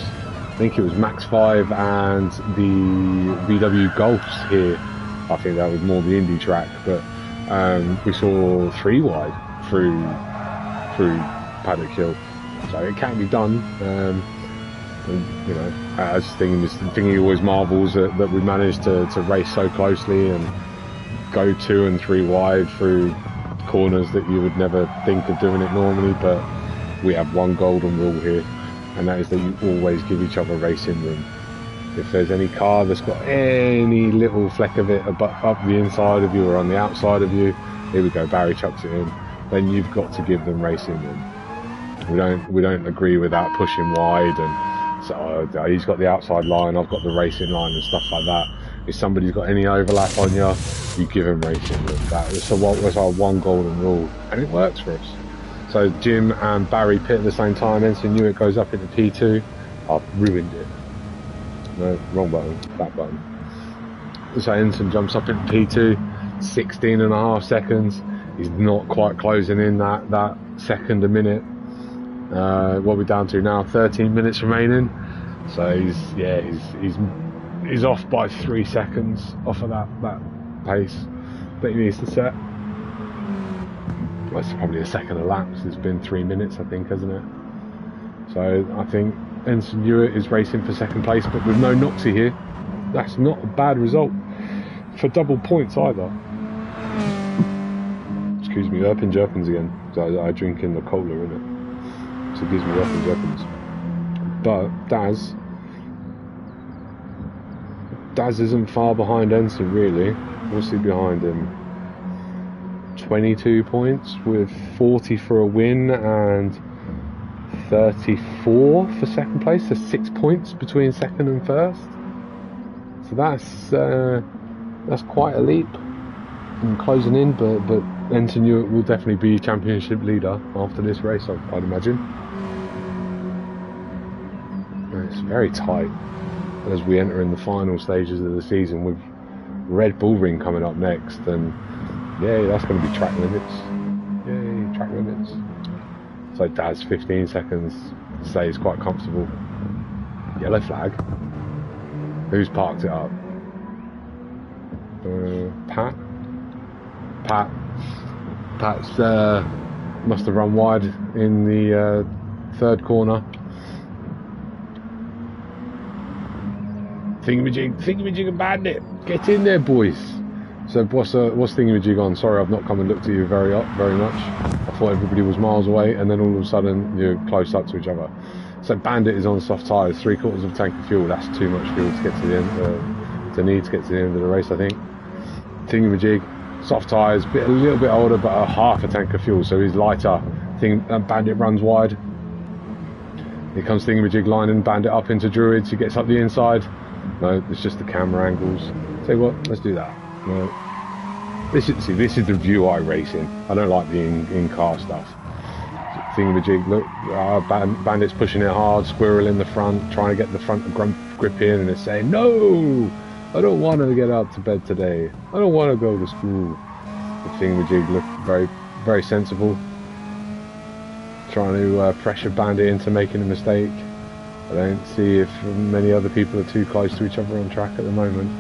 think it was Max 5 and the VW Golfs here. I think that was more the Indy track, but we saw 3 wide through Paddock Hill, so it can be done. And, you know, I just think he always marvels that we managed to race so closely and go 2 and 3 wide through corners that you would never think of doing it normally. But we have one golden rule here, and that is that you always give each other racing room. If there's any car that's got any little fleck of it up the inside of you or on the outside of you, here we go, Barry chucks it in, then you've got to give them racing room. We don't agree with that pushing wide, and so he's got the outside line, I've got the racing line and stuff like that. If somebody's got any overlap on you, you give them racing room. That's our one golden rule, and it works for us. So Jim and Barry pit at the same time. Ensign Hewitt goes up into P2. I've ruined it. No, wrong button, that button. So Ensign jumps up into P2, 16.5 seconds. He's not quite closing in that second a minute. What we're down to now, 13 minutes remaining. So he's off by 3 seconds off of that pace that he needs to set. Well, it's probably a second elapsed. It's been 3 minutes, I think, hasn't it? So I think Ensign Hewitt is racing for second place, but with no Noxie here, that's not a bad result for double points either. Excuse me, Urpin Jerpins again. So I drink in the cola, innit? So it gives me Urpin Jerpins. But Daz isn't far behind Ensign, really. What's he behind him? 22 points with 40 for a win and 34 for second place. So 6 points between second and first. So that's quite a leap in closing in. But Ensign Hewitt will definitely be championship leader after this race, I'd imagine. It's very tight as we enter in the final stages of the season with Red Bull Ring coming up next, and yeah, that's going to be track limits. Yay, track limits. So Daz 15 seconds stays quite comfortable. Yellow flag. Who's parked it up? Pat's must have run wide in the third corner. Thingamajig and Bandit, get in there, boys. So what's Thingamajig on? Sorry, I've not come and looked at you very much. I thought everybody was miles away, and then all of a sudden you're close up to each other. So Bandit is on soft tyres, 3/4 of a tank of fuel. That's too much fuel to get to the end. To get to the end of the race, I think. Thingamajig, soft tyres, a little bit older, but a half a tank of fuel, so he's lighter. Bandit runs wide. Here comes Thingamajig lining Bandit up into Druids. He gets up the inside. No, it's just the camera angles. Tell you what, let's do that. No. This is the view I race in. I don't like the in-car stuff. Thingamajig, look, Bandit's pushing it hard, Squirrel in the front, trying to get the front grip in, and it's saying, no, I don't want to get out to bed today. I don't want to go to school. The Thingamajig looked very, very sensible. Trying to pressure Bandit into making a mistake. I don't see if many other people are too close to each other on track at the moment.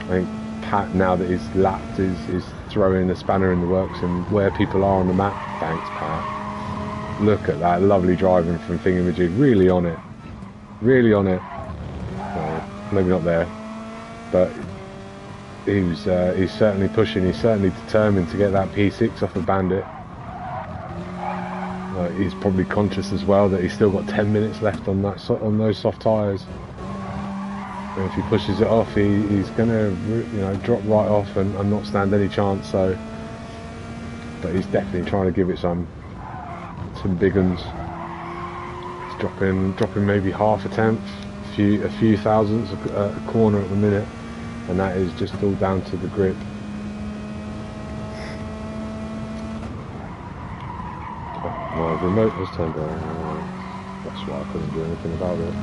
I think Pat, now that he's lapped, is throwing a spanner in the works and where people are on the map. Thanks, Pat. Look at that, lovely driving from Thingamajig. Really on it. Really on it. Well, maybe not there. But he's certainly pushing. He's certainly determined to get that P6 off of Bandit. He's probably conscious as well that he's still got 10 minutes left on those soft tyres. And if he pushes it off, he's going to drop right off and not stand any chance. So, but he's definitely trying to give it some big uns. He's dropping maybe half a tenth, a few thousandths a corner at the minute, and that is just all down to the grip. My remote was turned on. That's why I couldn't do anything about it.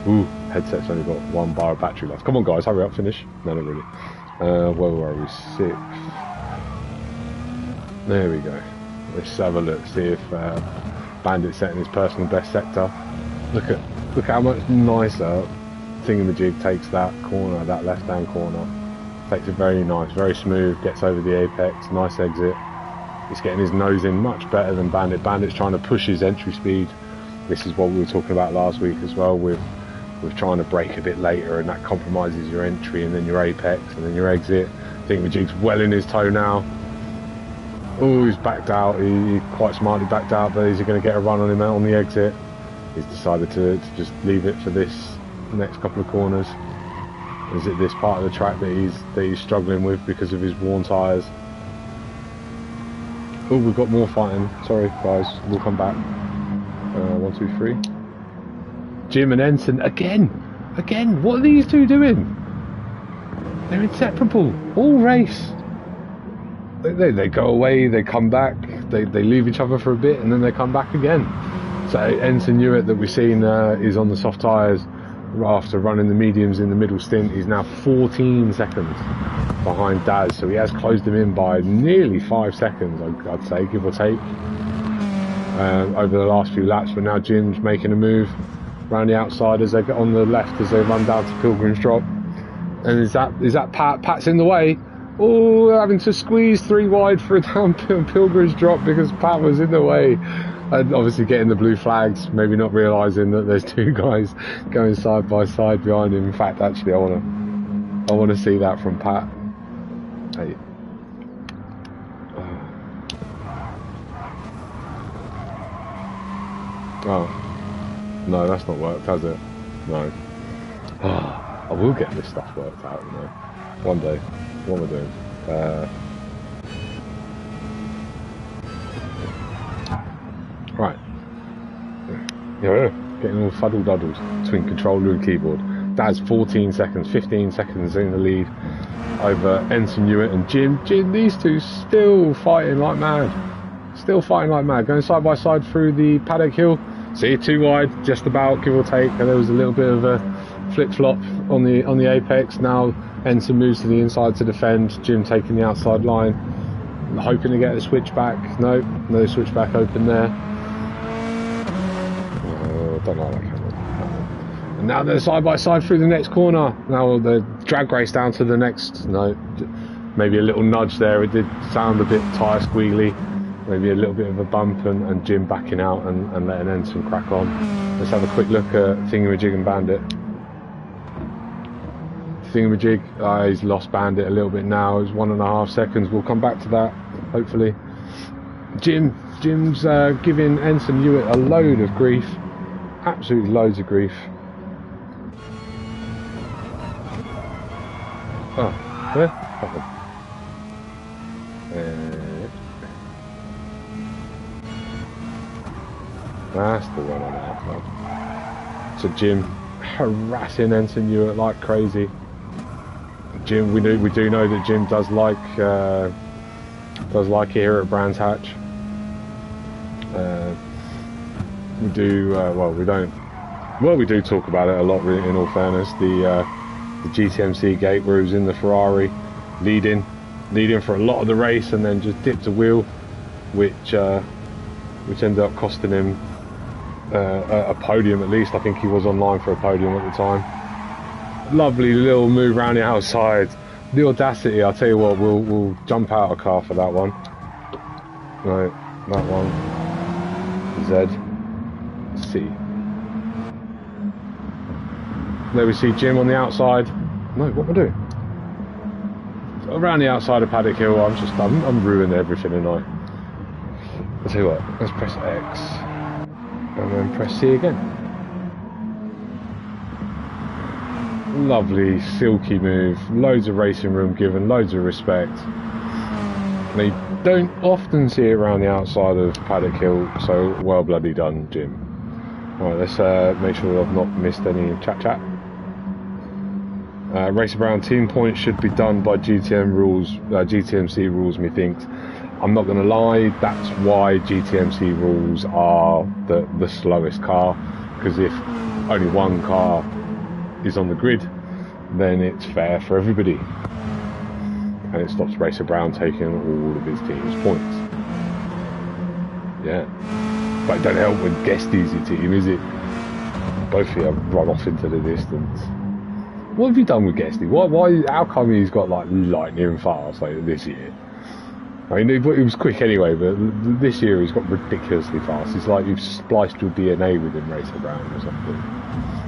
Ooh, headset's only got 1 bar of battery left. Come on, guys, hurry up, finish. No, not really. Where were we? 6th. There we go. Let's have a look. See if Bandit's setting his personal best sector. Look how much nicer Thingamajig takes that corner, that left-hand corner. Takes it very nice, very smooth. Gets over the apex. Nice exit. He's getting his nose in much better than Bandit. Bandit's trying to push his entry speed. This is what we were talking about last week as well, with trying to brake a bit later, and that compromises your entry and then your apex and then your exit. I think Majig's well in his toe now. Oh, he's backed out. He quite smartly backed out, but is he going to get a run on him out on the exit? He's decided to just leave it for this next couple of corners. Is it this part of the track that he's struggling with because of his worn tyres? Oh, we've got more fighting. Sorry, guys. We'll come back. 1, 2, 3. Jim and Ensign again. What are these two doing? They're inseparable. All race. They go away. They come back. They leave each other for a bit, and then they come back again. So Ensign Hewitt that we've seen is on the soft tyres after running the mediums in the middle stint. He's now 14 seconds behind Daz, so he has closed him in by nearly 5 seconds, I'd say, give or take. over the last few laps, but now Jim's making a move around the outside as they get on the left as they run down to Pilgrim's Drop. And is that Pat? Pat's in the way. Oh, having to squeeze 3 wide for a down Pilgrim's Drop because Pat was in the way. And obviously getting the blue flags, maybe not realising that there's 2 guys going side by side behind him. In fact, actually, I want to see that from Pat. Hey. Oh, no, that's not worked, has it? No. I will get this stuff worked out, you know, one day. What am I doing? Right. Yeah, getting all fuddle-duddles between controller and keyboard. That's 14 seconds, 15 seconds in the lead over Ensign Hewitt and Jim. These two still fighting like mad. Going side by side through the paddock hill. See, 2 wide, just about, give or take. And there was a little bit of a flip-flop on the apex. Now Ensign moves to the inside to defend. Jim taking the outside line, hoping to get a switchback. No switchback open there. Don't like that camera. And now they're side by side through the next corner. Now the drag race down to the next. No, maybe a little nudge there. It did sound a bit tyre squealy. Maybe a little bit of a bump and Jim backing out and letting Ensign crack on. Let's have a quick look at Thingamajig and Bandit. Thingamajig, he's lost Bandit a little bit now. It's 1.5 seconds. We'll come back to that, hopefully. Jim's giving Ensign Hewitt a load of grief. Absolutely loads of grief. Oh, where? That's the one I'm after. So Jim harassing Ensign Hewitt like crazy. Jim, we do know that Jim does like it here at Brands Hatch. We do we do talk about it a lot. In all fairness, the GTMC gate where he was in the Ferrari, leading for a lot of the race, and then just dipped a wheel, which ended up costing him a podium at least. I think he was online for a podium at the time. Lovely little move around the outside. The audacity, I'll tell you what, we'll jump out a car for that one. Right, that one. Z. C. There we see Jim on the outside. No, what am I doing? Around the outside of Paddock Hill, I'm ruining everything tonight. I'll tell you what, let's press X. And then press C again. Lovely, silky move, loads of racing room given, loads of respect. They don't often see it around the outside of Paddock Hill, so well bloody done, Jim. Alright, let's make sure I've not missed any chat. Racer Brown team points should be done by GTMC rules, methinks. I'm not going to lie, that's why GTMC rules are the slowest car, because if only one car is on the grid, then it's fair for everybody, and it stops Racer Brown taking all of his team's points. Yeah, but it don't help when Guesty's your team, is it? Both of you have run off into the distance. What have you done with Guesty? Why? How come he's got like lightning fast like this year? I mean, it was quick anyway, but this year he's got ridiculously fast. It's like you've spliced your DNA within Racer Brown or something.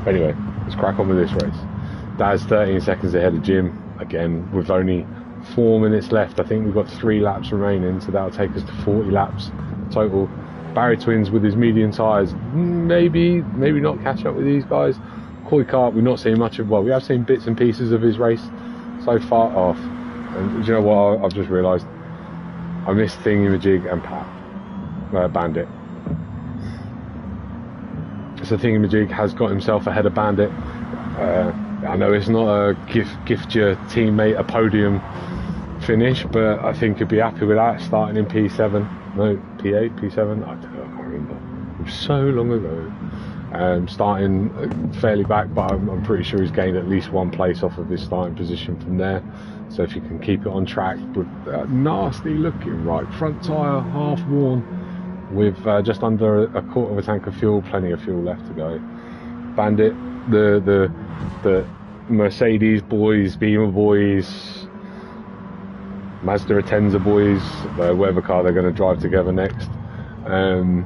Anyway, let's crack on with this race. Dad's 13 seconds ahead of Jim. Again, with only 4 minutes left. I think we've got 3 laps remaining, so that'll take us to 40 laps total. Barry Twins with his medium tyres, maybe not catch up with these guys. Coy Kart, we've not seen much of. Well, we have seen bits and pieces of his race so far off. And do you know what? I've just realised I missed Thingamajig and Bandit. So Thingamajig has got himself ahead of Bandit. I know it's not a gift your teammate a podium finish, but I think he'd be happy with that, starting in P7. No, P8, P7, I can't remember. It was so long ago. Starting fairly back, but I'm pretty sure he's gained at least 1 place off of his starting position from there. So if you can keep it on track with that nasty looking right front tyre, half worn, with just under a quarter of a tank of fuel, plenty of fuel left to go. Bandit, the Mercedes boys, Beamer boys, Mazda Atenza boys, whatever car they're going to drive together next, in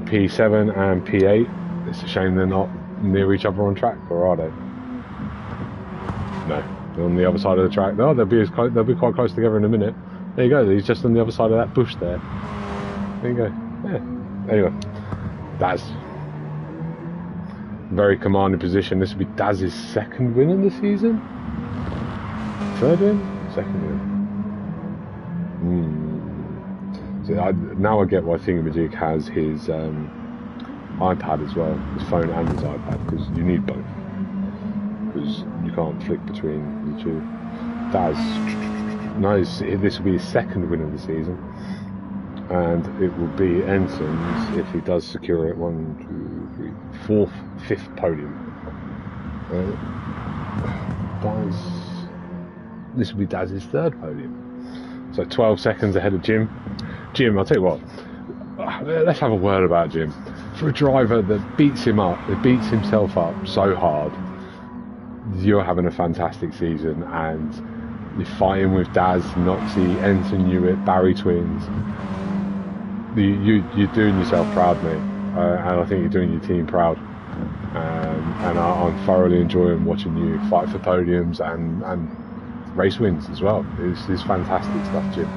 P7 and P8. It's a shame they're not near each other on track, or are they? No, they're on the other side of the track. No, they'll be quite close together in a minute. There you go. He's just on the other side of that bush there. There you go. Yeah. Anyway, Daz. Very commanding position. This will be Daz's second win in the season. Third win? Second win. So now I get why Thingamajig has his iPad as well, his phone and his iPad, because you need both. Because you can't flick between the two. Daz, nice. This will be his second win of the season, and it will be Ensign's if he does secure it. 1, 2, 3, 4th, 5th podium. This will be Daz's third podium. So 12 seconds ahead of Jim. Jim, I'll tell you what. Let's have a word about Jim. For a driver that beats himself up so hard, you're having a fantastic season, and you're fighting with Daz, Noxie, Ensign Hewitt, Barry twins. You're doing yourself proud, mate, and I think you're doing your team proud. And I'm thoroughly enjoying watching you fight for podiums and race wins as well. It's fantastic stuff, Jim.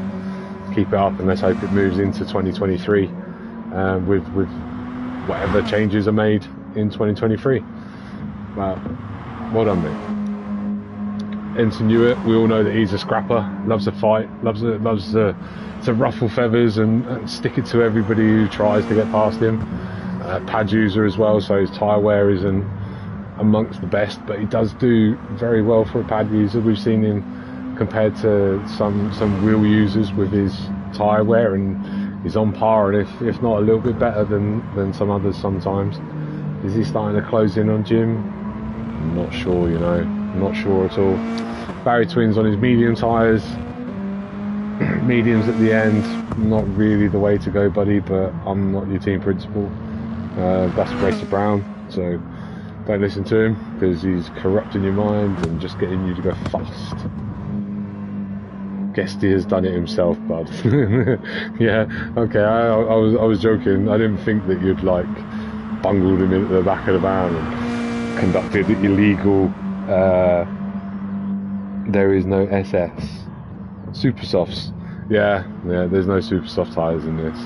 Keep it up, and let's hope it moves into 2023 with whatever changes are made in 2023. Well done, mate. Ensign Hewitt, we all know that he's a scrapper, loves a fight, loves to ruffle feathers and stick it to everybody who tries to get past him. Pad user as well, so his tyre wear isn't amongst the best, but he does do very well for a pad user. We've seen him compared to some wheel users with his tyre wear, and he's on par, and if not a little bit better than some others sometimes. Is he starting to close in on Jim? I'm not sure, not sure at all. Barry twins on his medium tyres, mediums at the end, not really the way to go, buddy, but I'm not your team principal. That's Gracie Brown, so don't listen to him, because he's corrupting your mind and just getting you to go fast. Guesty has done it himself, bud. Yeah, okay, I was joking. I didn't think that you'd bungled him into the back of the van and conducted illegal there is no SS super softs. Yeah, there's no super soft tyres in this.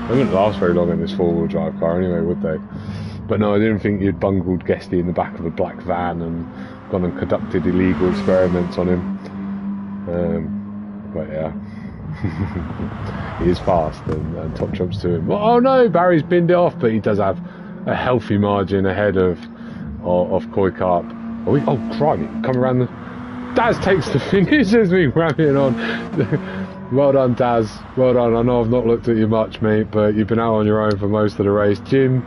They wouldn't last very long in this four-wheel drive car anyway, would they? But no, I didn't think you'd bungled Guesty in the back of a black van and gone and conducted illegal experiments on him. But yeah, he is fast, and top jumps to him. Oh no, Barry's binned it off, but he does have a healthy margin ahead of Koi Carp. Oh, crikey, come around the... Daz takes the finish as we ram it on. Well done, Daz. Well done. I know I've not looked at you much, mate, but you've been out on your own for most of the race. Jim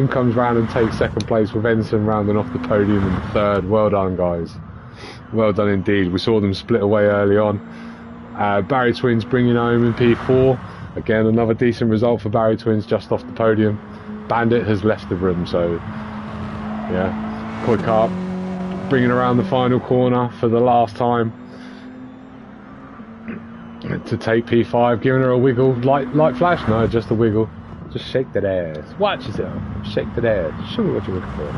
comes round and takes second place, with Ensign rounding off the podium in third. Well done, guys. Well done indeed. We saw them split away early on. Barry Twins bringing home in P4. Again, another decent result for Barry Twins, just off the podium. Bandit has left the room, so yeah. Koi Carp bringing around the final corner for the last time to take P5, giving her a wiggle. Light flash? No, just a wiggle. Just shake that ass. Watch yourself. Shake that ass. Show me what you're looking for.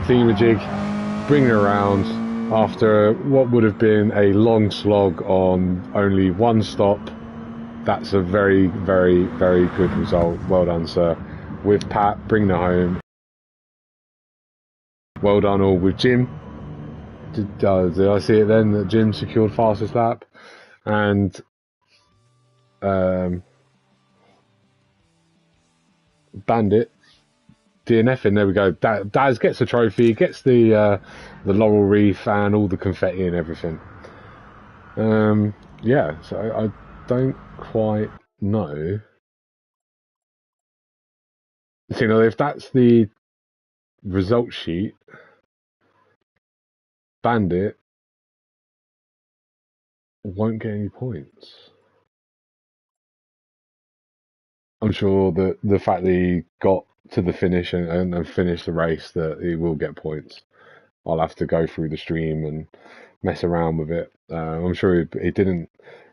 Thingamajig bringing her around after what would have been a long slog on only one stop. That's a very, very, very good result. Well done, sir. With Pat bringing her home. Well done all with Jim. Did I see it then that Jim secured fastest lap? And Bandit DNFing. There we go. Daz gets a trophy, gets the laurel wreath and all the confetti and everything. Yeah, so I don't quite know. So, if that's the result sheet, Bandit won't get any points. I'm sure that the fact that he got to the finish and finished the race, that he will get points. I'll have to go through the stream and mess around with it. I'm sure he didn't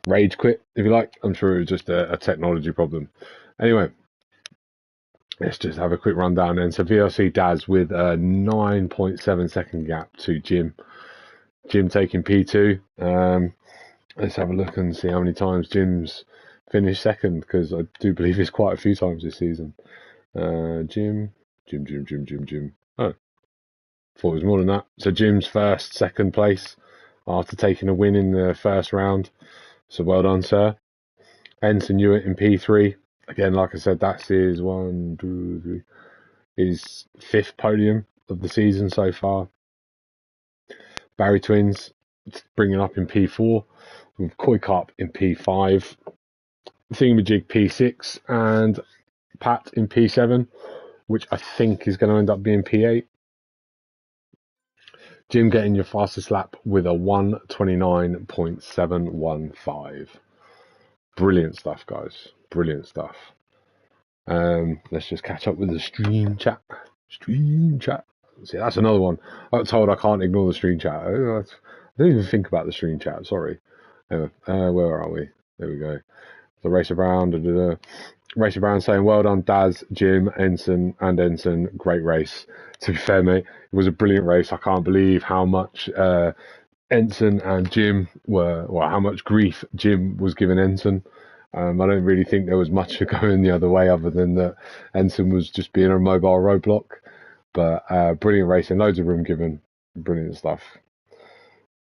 rage quit, if you like. I'm sure it was just a technology problem. Anyway, let's just have a quick rundown then. So VRC Daz with a 9.7 second gap to Jim. Jim taking P2. Let's have a look and see how many times Jim's finished second, because I do believe it's quite a few times this season. Jim. Oh, thought it was more than that. So Jim's first, second place after taking a win in the first round. So well done, sir. Ensign Hewitt in P3. Again, like I said, that's his his fifth podium of the season so far. Barry Twins bringing up in P4. With Koi Carp in P5. Thingamajig P6. And Pat in P7, which I think is going to end up being P8. Jim getting your fastest lap with a 1:29.715. Brilliant stuff, guys. Brilliant stuff. Let's just catch up with the stream chat. Stream chat. See, that's another one. I got told I can't ignore the stream chat. I don't even think about the stream chat. Sorry. Anyway, where are we? There we go. The Racer Brown. Racer Brown saying, well done, Daz, Jim, Ensign, and Ensign. Great race. To be fair, mate, it was a brilliant race. I can't believe how much Ensign and Jim how much grief Jim was giving Ensign. I don't really think there was much going the other way other than that Ensign was just being a mobile roadblock. But brilliant racing, loads of room given. Brilliant stuff.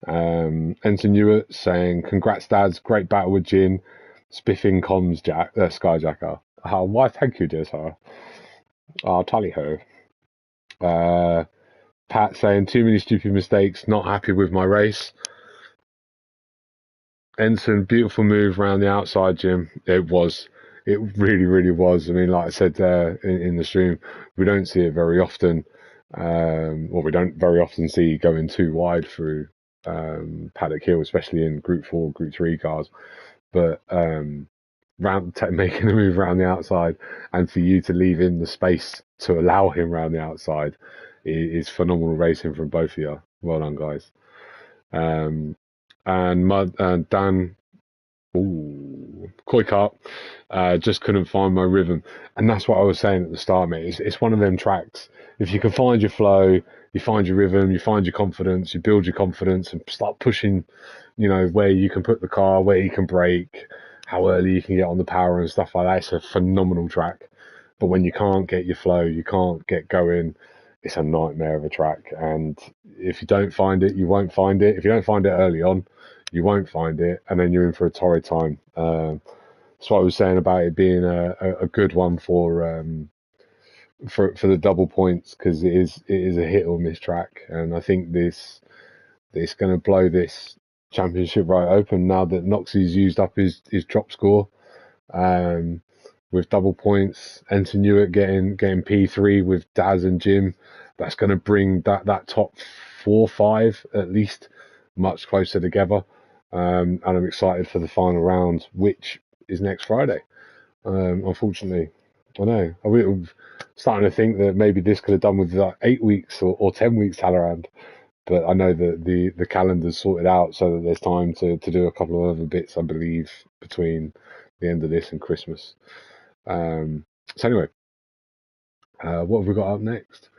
Ensign Hewitt saying, congrats, Dads. Great battle with Jin. Spiffing comms Skyjacker. Why, thank you, dear sir. Tally ho. Pat saying, too many stupid mistakes. Not happy with my race. Ensign, beautiful move around the outside, Jim. It was. It really, really was. I mean, like I said in the stream, we don't see it very often. We don't very often see going too wide through Paddock Hill, especially in Group 4, Group 3 cars. But making a move around the outside, and for you to leave him the space to allow him around the outside is phenomenal racing from both of you. Well done, guys. And Dan, Koi Carp, just couldn't find my rhythm. And that's what I was saying at the start, mate. It's one of them tracks. If you can find your flow, you find your rhythm, you find your confidence, you build your confidence and start pushing, where you can put the car, where you can brake, how early you can get on the power and stuff like that. It's a phenomenal track. But when you can't get your flow, you can't get going, it's a nightmare of a track. And if you don't find it, you won't find it. If you don't find it early on, you won't find it, and then you're in for a torrid time. That's what I was saying about it being a good one for the double points, because it is a hit or miss track, and I think this going to blow this championship right open now that Noxie's used up his drop score. With double points, Ensign Hewitt getting P3 with Daz and Jim, that's going to bring that top 4-5 at least much closer together. And I'm excited for the final round, which is next Friday. Unfortunately, I know I'm starting to think that maybe this could have done with like 8 weeks or 10 weeks Talleyrand, but I know that the calendar's sorted out so that there's time to do a couple of other bits, I believe, between the end of this and Christmas. So anyway, what have we got up next?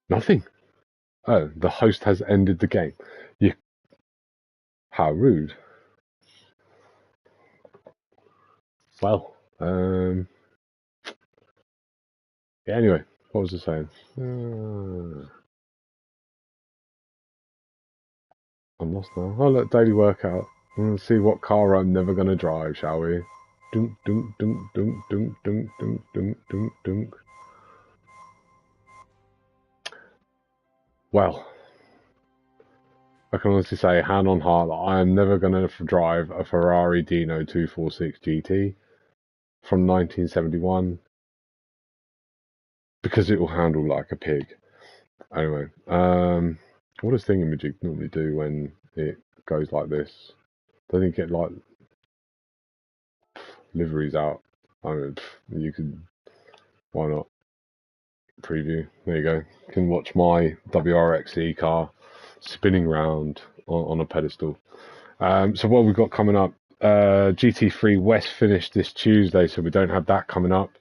Nothing. Oh, the host has ended the game. How rude. Well, yeah, anyway, what was I saying? I'm lost now. Oh, look, daily workout. Let's see what car I'm never going to drive, shall we? Dunk, dunk, dunk, dunk, dunk, dunk, dunk, dunk, dunk, dunk. Well, I can honestly say, hand on heart, that I am never going to drive a Ferrari Dino 246 GT from 1971 because it will handle like a pig. Anyway, what does Thingamajig normally do when it goes like this? Doesn't it get like liveries out? I mean, you can, why not? Preview. There you go. You can watch my WRXE car spinning round on a pedestal. So what we've got coming up, GT3 West finished this Tuesday, so we don't have that coming up.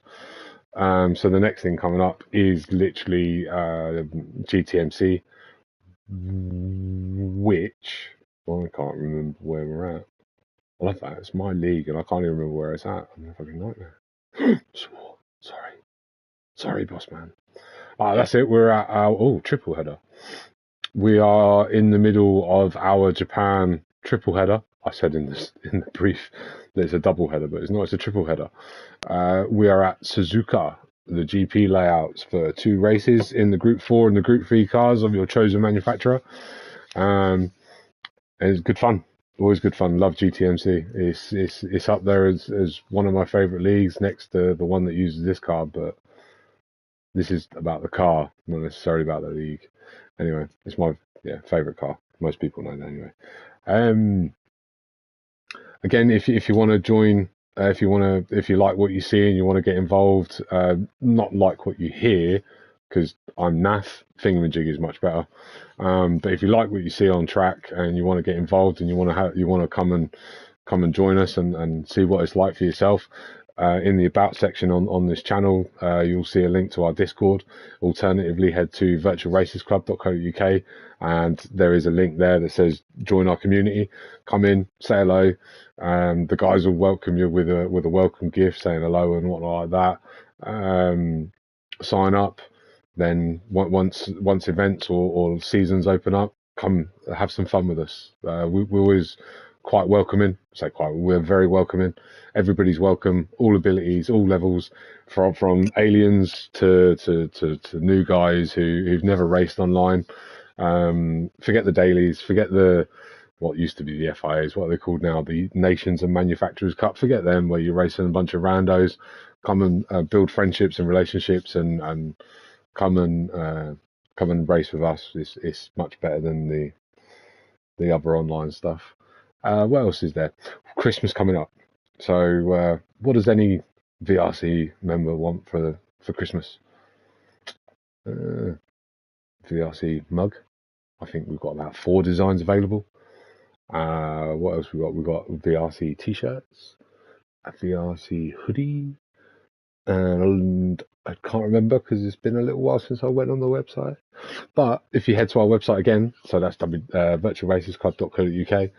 So the next thing coming up is literally GTMC, which I can't remember where we're at. I love that. It's my league, and I can't even remember where it's at. I'm a fucking nightmare. Sorry, boss man. That's it. We're at our triple header. We are in the middle of our Japan triple header. I said in the brief that it's a double header, but it's not. It's a triple header. We are at Suzuka, the GP layouts for 2 races in the Group 4 and the Group 3 cars of your chosen manufacturer. And it's good fun. Always good fun. Love GTMC. It's up there as one of my favourite leagues, next to the one that uses this car. But this is about the car, not necessarily about the league. Anyway, it's my favourite car. Most people know that anyway. Again, if you want to join, if you like what you see and you want to get involved, not like what you hear, because I'm naff. Thingamajig is much better. But if you like what you see on track and you want to get involved and you want to come and join us and see what it's like for yourself, in the about section on this channel, you'll see a link to our Discord. Alternatively, head to virtualracesclub.co.uk and there is a link there that says join our community. Come in, say hello. The guys will welcome you with a welcome gift, saying hello and whatnot like that. Sign up. Then once events or seasons open up, come have some fun with us. We're always quite welcoming. We're very welcoming. Everybody's welcome. All abilities, all levels, from aliens to new guys who've never raced online. Forget the dailies. Forget what used to be the FIAs. What are they called now? The Nations and Manufacturers Cup. Forget them, where you're racing a bunch of randos. Come and build friendships and relationships and come and race with us. It's much better than the other online stuff. What else is there? Christmas coming up. So what does any VRC member want for Christmas? VRC mug. I think we've got about 4 designs available. What else we got? We've got VRC t-shirts, a VRC hoodie, and I can't remember because it's been a little while since I went on the website. But if you head to our website again, so that's virtualracesclub.co.uk.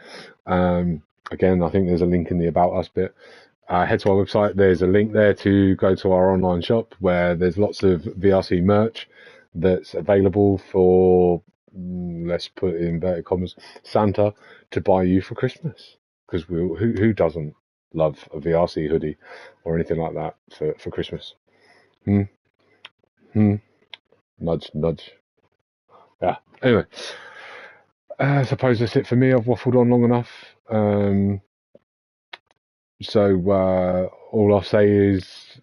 Again, I think there's a link in the About Us bit. Head to our website. There's a link there to go to our online shop where there's lots of VRC merch that's available for, let's put it in inverted commas, Santa to buy you for Christmas. Because who doesn't love a VRC hoodie or anything like that for Christmas? Nudge. Yeah. Anyway, I suppose that's it for me. I've waffled on long enough. So all I'll say is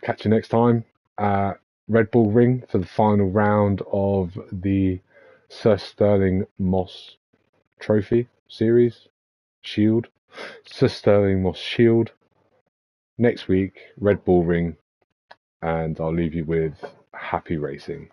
catch you next time at Red Bull Ring for the final round of the Sir Stirling Moss Trophy Series Shield. Sir Stirling Moss Shield. Next week, Red Bull Ring, and I'll leave you with happy racing.